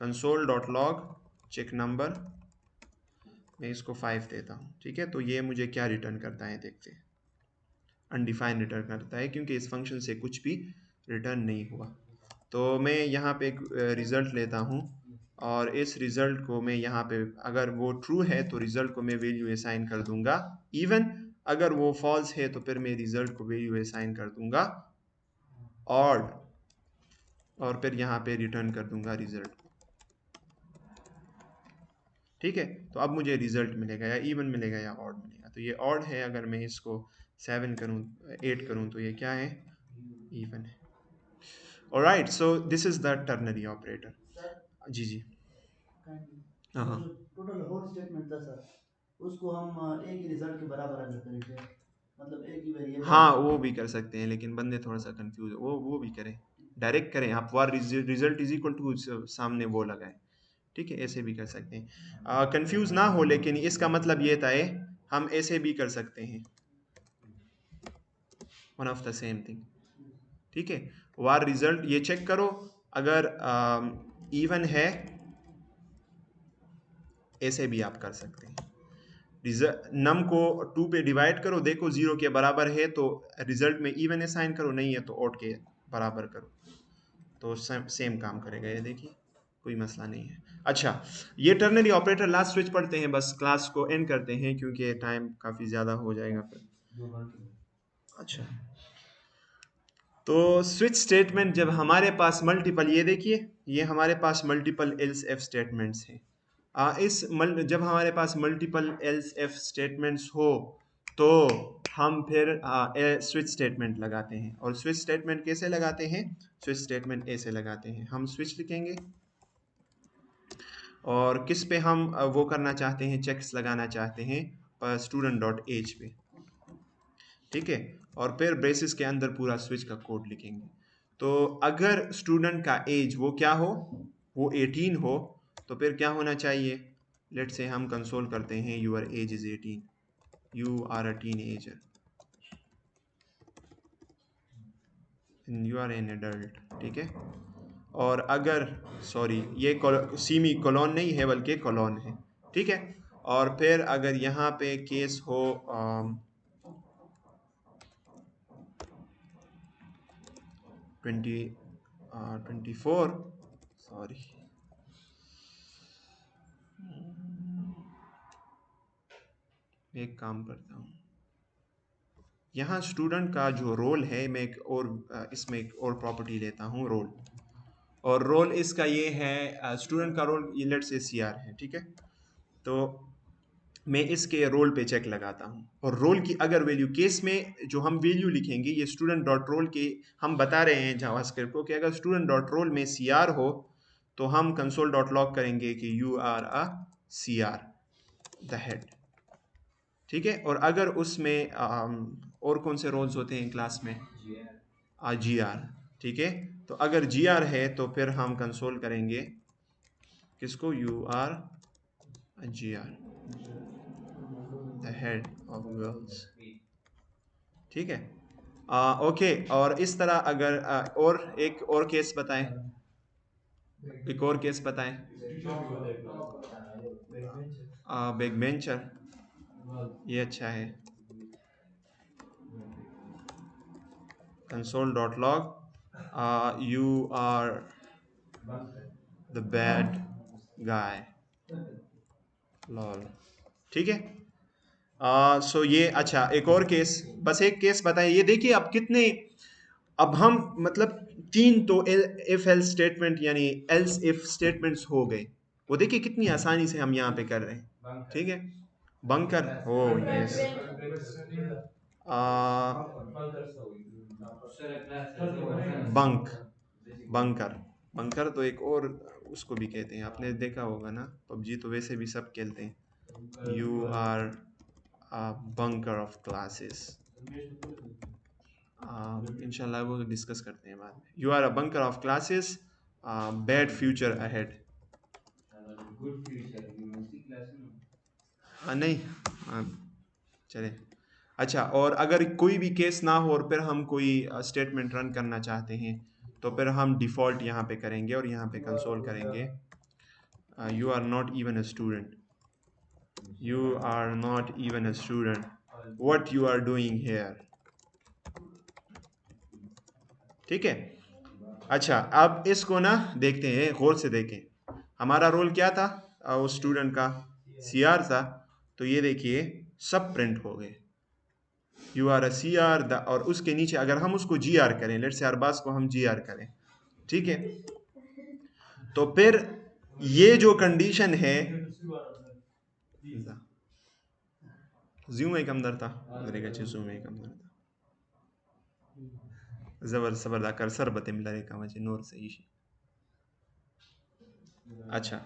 console.log चेक नंबर, मैं इसको 5 देता हूँ। ठीक है, तो ये मुझे क्या रिटर्न करता है देखते हैं, अनडिफाइंड रिटर्न करता है क्योंकि इस फंक्शन से कुछ भी रिटर्न नहीं हुआ। तो मैं यहाँ पे एक रिज़ल्ट लेता हूँ और इस रिज़ल्ट को मैं यहाँ पे, अगर वो ट्रू है तो रिज़ल्ट को मैं वैल्यू असाइन कर दूंगा इवन, अगर वो फॉल्स है तो फिर मैं रिज़ल्ट को वैल्यू असाइन कर दूंगा ऑड, और फिर यहाँ पे रिटर्न कर दूंगा रिज़ल्ट को। ठीक है, तो अब मुझे रिजल्ट मिलेगा या इवन मिलेगा या ऑड मिलेगा। तो ये ऑड है, अगर मैं इसको 7 करूँ, 8 करूँ तो ये क्या है, इवन है। Alright, so this is the ternary operator. जी जी हाँ हाँ, जो टोटल होल स्टेटमेंट था सर, उसको हम एक ही रिजल्ट के बराबर अगर करें, मतलब एक ही वेरिएबल, हाँ वो भी कर सकते हैं, लेकिन बंदे थोड़ा सा कंफ्यूज, वो भी करें, डायरेक्ट करें आप, वार रिजल्ट इज इक्वल टू सामने वो लगाए। ठीक है, ऐसे भी कर सकते हैं, कंफ्यूज ना हो। लेकिन इसका मतलब ये था हम ऐसे भी कर सकते हैं, one of the same thing. ठीक है, वार रिजल्ट ये चेक करो, अगर इवन है, ऐसे भी आप कर सकते हैं। नम को 2 पे डिवाइड करो, देखो 0 के बराबर है तो रिजल्ट में इवन असाइन करो, नहीं है तो ऑड के बराबर करो, तो सेम काम करेगा। ये देखिए कोई मसला नहीं है। अच्छा, ये टर्नरी ऑपरेटर लास्ट स्विच पढ़ते हैं, बस क्लास को एंड करते हैं क्योंकि टाइम काफ़ी ज़्यादा हो जाएगा फिर। अच्छा, तो स्विच स्टेटमेंट जब हमारे पास मल्टीपल, ये देखिए ये हमारे पास मल्टीपल एल्स एफ स्टेटमेंट्स हैं। जब हमारे पास मल्टीपल एल्स एफ स्टेटमेंट्स हो तो हम फिर स्विच स्टेटमेंट लगाते हैं। और स्विच स्टेटमेंट कैसे लगाते हैं, स्विच स्टेटमेंट ऐसे लगाते हैं, हम स्विच लिखेंगे और किस पे हम वो करना चाहते हैं, चेक्स लगाना चाहते हैं, पर student डॉट एज पे, ठीक है। और फिर ब्रेसेस के अंदर पूरा स्विच का कोड लिखेंगे। तो अगर स्टूडेंट का एज वो क्या हो, वो 18 हो, तो फिर क्या होना चाहिए, लेट से हम कंसोल करते हैं your age is 18, you are a teenager, you are an adult, ठीक है। और अगर, सॉरी ये सीमी कोलोन नहीं है बल्कि कोलोन है, ठीक है। और फिर अगर यहाँ पे केस हो 24, सॉरी, एक काम करता हूँ, यहाँ स्टूडेंट का जो रोल है, मैं एक और इसमें एक और प्रॉपर्टी लेता हूँ, रोल। और रोल इसका ये है, स्टूडेंट का रोल ये लेट से CR है, ठीक है। तो मैं इसके रोल पे चेक लगाता हूँ, और रोल की अगर वैल्यू, केस में जो हम वैल्यू लिखेंगे ये स्टूडेंट डॉट रोल के, हम बता रहे हैं जावास्क्रिप्ट को कि अगर स्टूडेंट डॉट रोल में CR हो तो हम कंसोल डॉट लॉग करेंगे कि you are a CR the head, ठीक है। और अगर उसमें और कौन से रोल्स होते हैं क्लास में, GR, ठीक है। तो अगर GR है तो फिर हम कंसोल करेंगे किसको, you are GR the head of girls, ठीक है। ओके, और इस तरह अगर और एक और केस बताएं, एक और केस बताएं, बैक बेंचर, ये अच्छा है, console dot log you are the bad guy, lol, ठीक है। सो ये अच्छा, एक और केस, बस एक केस बताएं। ये देखिए अब कितने, अब हम मतलब 3 तो इफ एल्स स्टेटमेंट यानी एल्स इफ स्टेटमेंट्स हो गए, वो देखिए कितनी आसानी से हम यहाँ पे कर रहे हैं, ठीक है। बंकर, ओ यस, बंक, बंकर, बंकर तो एक और उसको भी कहते हैं, आपने देखा होगा ना, पबजी तो वैसे भी सब खेलते हैं, you are bunker of classes, इंशाल्लाह वो डिस्कस करते हैं बाद में, you are a bunker of classes, bad future ahead, नहीं, चले। अच्छा, और अगर कोई भी केस ना हो और फिर हम कोई स्टेटमेंट रन करना चाहते हैं, तो फिर हम डिफ़ॉल्ट यहाँ पे करेंगे और यहाँ पे कंसोल करेंगे you are not even a student, you are not even a student, what you are doing here, ठीक है। अच्छा, अब इसको ना देखते हैं, गौर से देखें, हमारा रोल क्या था, उस स्टूडेंट का CR था, तो ये देखिए सब प्रिंट हो गए, you are a CR the, और उसके नीचे अगर हम उसको GR करें, लेट्स से अरबाज को हम GR करें, ठीक है, तो फिर ये जो कंडीशन है, जूम एक अंदर था, जूम एक अंदर था, जबर सबरदा कर सर बतिम लरे का वजह नूर से इशी, अच्छा,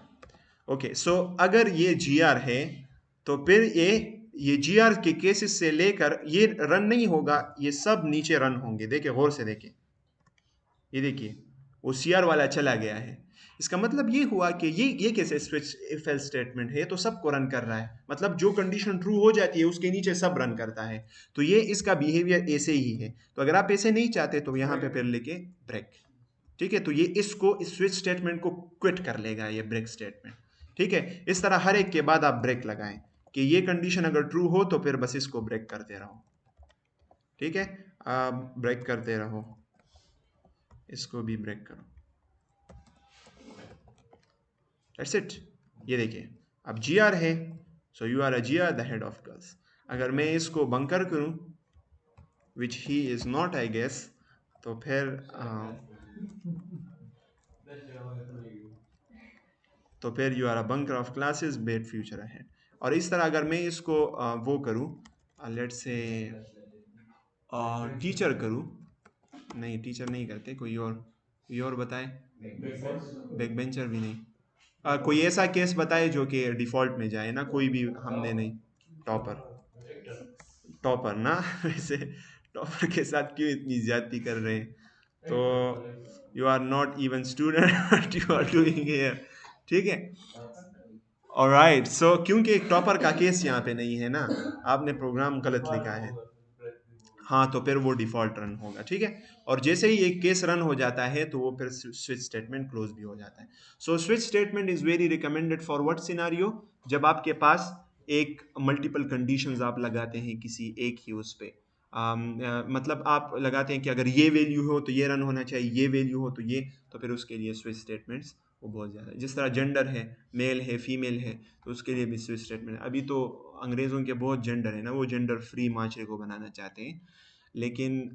ओके। सो अगर ये GR है तो फिर ये GR के केसेस से लेकर ये रन नहीं होगा, ये सब नीचे रन होंगे, देखिए गौर से देखिए, ये देखिए वो CR वाला चला गया है, इसका मतलब ये हुआ कि ये कैसे स्विच इफ एल्स स्टेटमेंट है, तो सबको रन कर रहा है, मतलब जो कंडीशन ट्रू हो जाती है उसके नीचे सब रन करता है, तो ये इसका बिहेवियर ऐसे ही है। तो अगर आप ऐसे नहीं चाहते तो यहाँ पे फिर लेके ब्रेक, ठीक है, तो ये इसको इस स्विच स्टेटमेंट को क्विट कर लेगा, ये ब्रेक स्टेटमेंट, ठीक है। इस तरह हर एक के बाद आप ब्रेक लगाएं कि ये कंडीशन अगर ट्रू हो तो फिर बस इसको ब्रेक करते रहो, ठीक है, आप ब्रेक करते रहो, इसको भी ब्रेक करो, दैट्स इट। ये देखिए अब GR है, so you are a GR the head of girls. अगर मैं इसको बंकर करूं, which he is not I guess, तो फिर you are a bunker of classes, bad future ahead. और इस तरह अगर मैं इसको वो करूं, लेट से टीचर करूं, नहीं टीचर नहीं करते, कोई और बताए, बैक बेंचर भी नहीं, कोई ऐसा केस बताए जो कि डिफ़ॉल्ट में जाए ना, कोई भी हमने नहीं। टॉपर ना वैसे टॉपर के साथ क्यों इतनी ज्यादती कर रहे हैं? तो you are not even student but you are doing here, ठीक है। ऑलराइट, सो क्योंकि एक टॉपर का केस यहाँ पे नहीं है ना, आपने प्रोग्राम गलत लिखा है। हाँ, तो फिर वो डिफ़ॉल्ट रन होगा, ठीक है। और जैसे ही एक केस रन हो जाता है तो वो फिर स्विच स्टेटमेंट क्लोज भी हो जाता है। So switch statement is very recommended for what scenario, जब आपके पास एक मल्टीपल कंडीशंस आप लगाते हैं किसी एक ही उस पे। मतलब आप लगाते हैं कि अगर ये वैल्यू हो तो ये रन होना चाहिए, ये वैल्यू हो तो ये, तो फिर उसके लिए स्विच स्टेटमेंट्स वो बहुत ज़्यादा, जिस तरह जेंडर है, मेल है फीमेल है, तो उसके लिए भी स्विच स्टेटमेंट। अभी तो अंग्रेज़ों के बहुत जेंडर है ना, वो जेंडर फ्री माशरे को बनाना चाहते हैं, लेकिन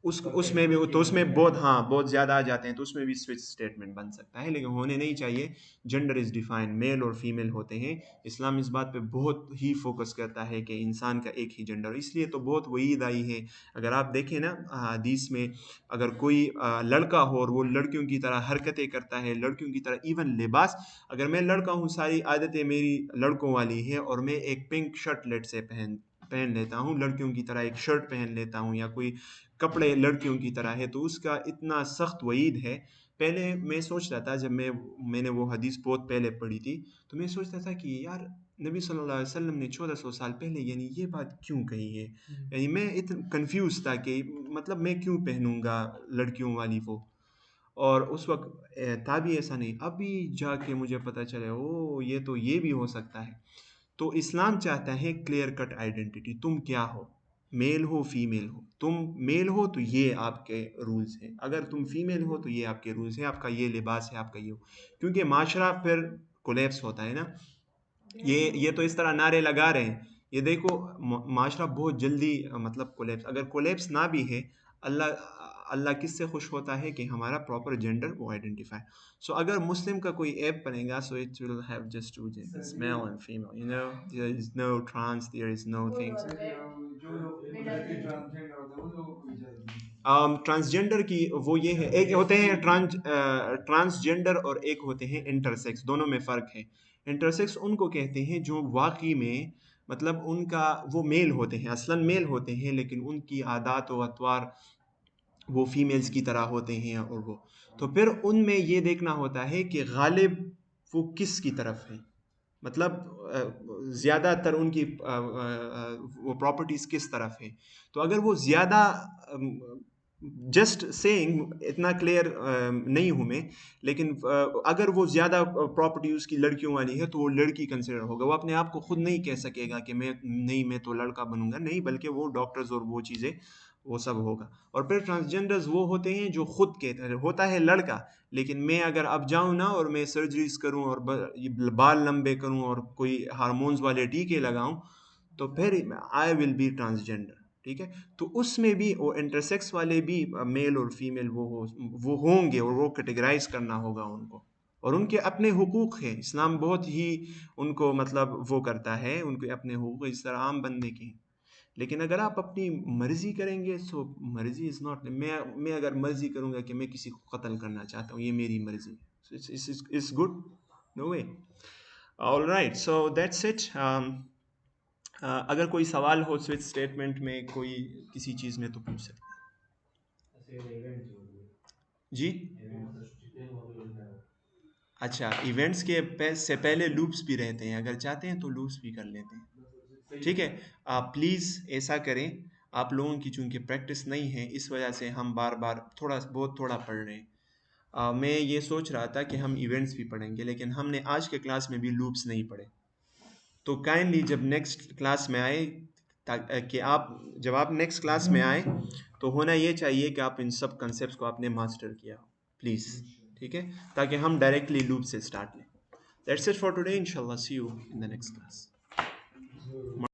उसमें भी तो उसमें बहुत, हाँ, बहुत ज़्यादा आ जाते हैं, तो उसमें भी स्विच स्टेटमेंट बन सकता है, लेकिन होने नहीं चाहिए। जेंडर इज़ डिफाइंड, मेल और फीमेल होते हैं। इस्लाम इस बात पे बहुत ही फोकस करता है कि इंसान का एक ही जेंडर, इसलिए तो बहुत वईद आई है। अगर आप देखें ना हदीस में, अगर कोई लड़का हो और वो लड़कियों की तरह हरकतें करता है, लड़कियों की तरह इवन लिबास, अगर मैं लड़का हूँ, सारी आदतें मेरी लड़कों वाली है, और मैं एक पिंक शर्ट लेट से पहन लेता हूँ, लड़कियों की तरह एक शर्ट पहन लेता हूँ, या कोई कपड़े लड़कियों की तरह है, तो उसका इतना सख्त वईद है। पहले मैं सोच रहा था, जब मैंने वो हदीस बहुत पहले पढ़ी थी, तो मैं सोचता था कि यार नबी सल्लल्लाहु अलैहि वसल्लम ने 1400 साल पहले यानी ये बात क्यों कही है। यानी मैं इतना कंफ्यूज था कि मतलब मैं क्यों पहनूंगा लड़कियों वाली वो। और उस वक्त था भी ऐसा नहीं, अभी जाके मुझे पता चले ओ ये तो ये भी हो सकता है। तो इस्लाम चाहता है क्लियर कट आइडेंटिटी, तुम क्या हो, मेल हो फीमेल हो। तुम मेल हो तो ये आपके रूल्स हैं, अगर तुम फीमेल हो तो ये आपके रूल्स हैं, आपका ये लिबास है, आपका ये हो। क्योंकि माशरा फिर कोलेप्स होता है ना। ये तो इस तरह नारे लगा रहे हैं, ये देखो माशरा बहुत जल्दी मतलब कोलेप्स, अगर कोलेप्स ना भी है, अल्लाह अल्लाह किससे खुश होता है कि हमारा प्रॉपर जेंडर वो आइडेंटिफाई। सो अगर मुस्लिम का कोई ऐप बनेगा, so it will have just two genders, male and female, you know, there is no trans, there is no things. Transgender की वो ये है, एक होते हैं ट्रांसजेंडर और एक होते हैं इंटरसेक्स, दोनों में फ़र्क है। इंटरसेक्स उनको कहते हैं जो वाकई में मतलब उनका वो मेल होते हैं, असलन मेल होते हैं, लेकिन उनकी आदात व अतवार वो फीमेल्स की तरह होते हैं। और वो तो फिर उनमें ये देखना होता है कि गालिब वो किस की तरफ है, मतलब ज़्यादातर उनकी वो प्रॉपर्टीज़ किस तरफ है। तो अगर वो ज़्यादा, जस्ट सेइंग, इतना क्लियर नहीं हूँ मैं, लेकिन अगर वो ज़्यादा प्रॉपर्टी उसकी लड़कियों वाली है तो वो लड़की कंसिडर होगा। वो अपने आप को खुद नहीं कह सकेगा कि मैं तो लड़का बनूंगा, नहीं, बल्कि वो डॉक्टर्स और वो चीज़ें वो सब होगा। और फिर ट्रांसजेंडर्स वो होते हैं जो खुद कहते हैं, होता है लड़का, लेकिन मैं अगर अब जाऊँ ना और मैं सर्जरीज करूँ और ये बाल लंबे करूँ और कोई हार्मोन्स वाले टीके लगाऊं, तो फिर आई विल बी ट्रांसजेंडर, ठीक है। तो उसमें भी वो इंटरसेक्स वाले भी मेल और फीमेल वो होंगे, और वो कैटेगराइज करना होगा उनको, और उनके अपने हुकूक हैं। इस्लाम बहुत ही उनको मतलब वो करता है, उनके अपने हुकूक इस तरह आम बंदे के हैं। लेकिन अगर आप अपनी मर्जी करेंगे, सो मर्जी इज़ नॉट, मैं अगर मर्जी करूंगा कि मैं किसी को कत्ल करना चाहता हूँ, ये मेरी मर्जी, it's good, no way. All right, so that's it. अगर कोई सवाल हो स्विच स्टेटमेंट में कोई किसी चीज़ में, तो पूछ सकते हैं जी। अच्छा, इवेंट्स से पहले लूप्स भी रहते हैं, अगर चाहते हैं तो लूप्स भी कर लेते हैं, ठीक है। प्लीज़ ऐसा करें, आप लोगों की चूंकि प्रैक्टिस नहीं है, इस वजह से हम बार बार थोड़ा पढ़ रहे हैं। मैं ये सोच रहा था कि हम इवेंट्स भी पढ़ेंगे, लेकिन हमने आज के क्लास में भी लूप्स नहीं पढ़े। तो काइंडली जब नेक्स्ट क्लास में आए, कि आप जब आप नेक्स्ट क्लास में आए, तो होना ये चाहिए कि आप इन सब कंसेप्ट को आपने मास्टर किया हो, प्लीज़, ठीक है, ताकि हम डायरेक्टली लूप से स्टार्ट लें। दैट्स इट फॉर टुडे, इंशाल्लाह see you in the next class.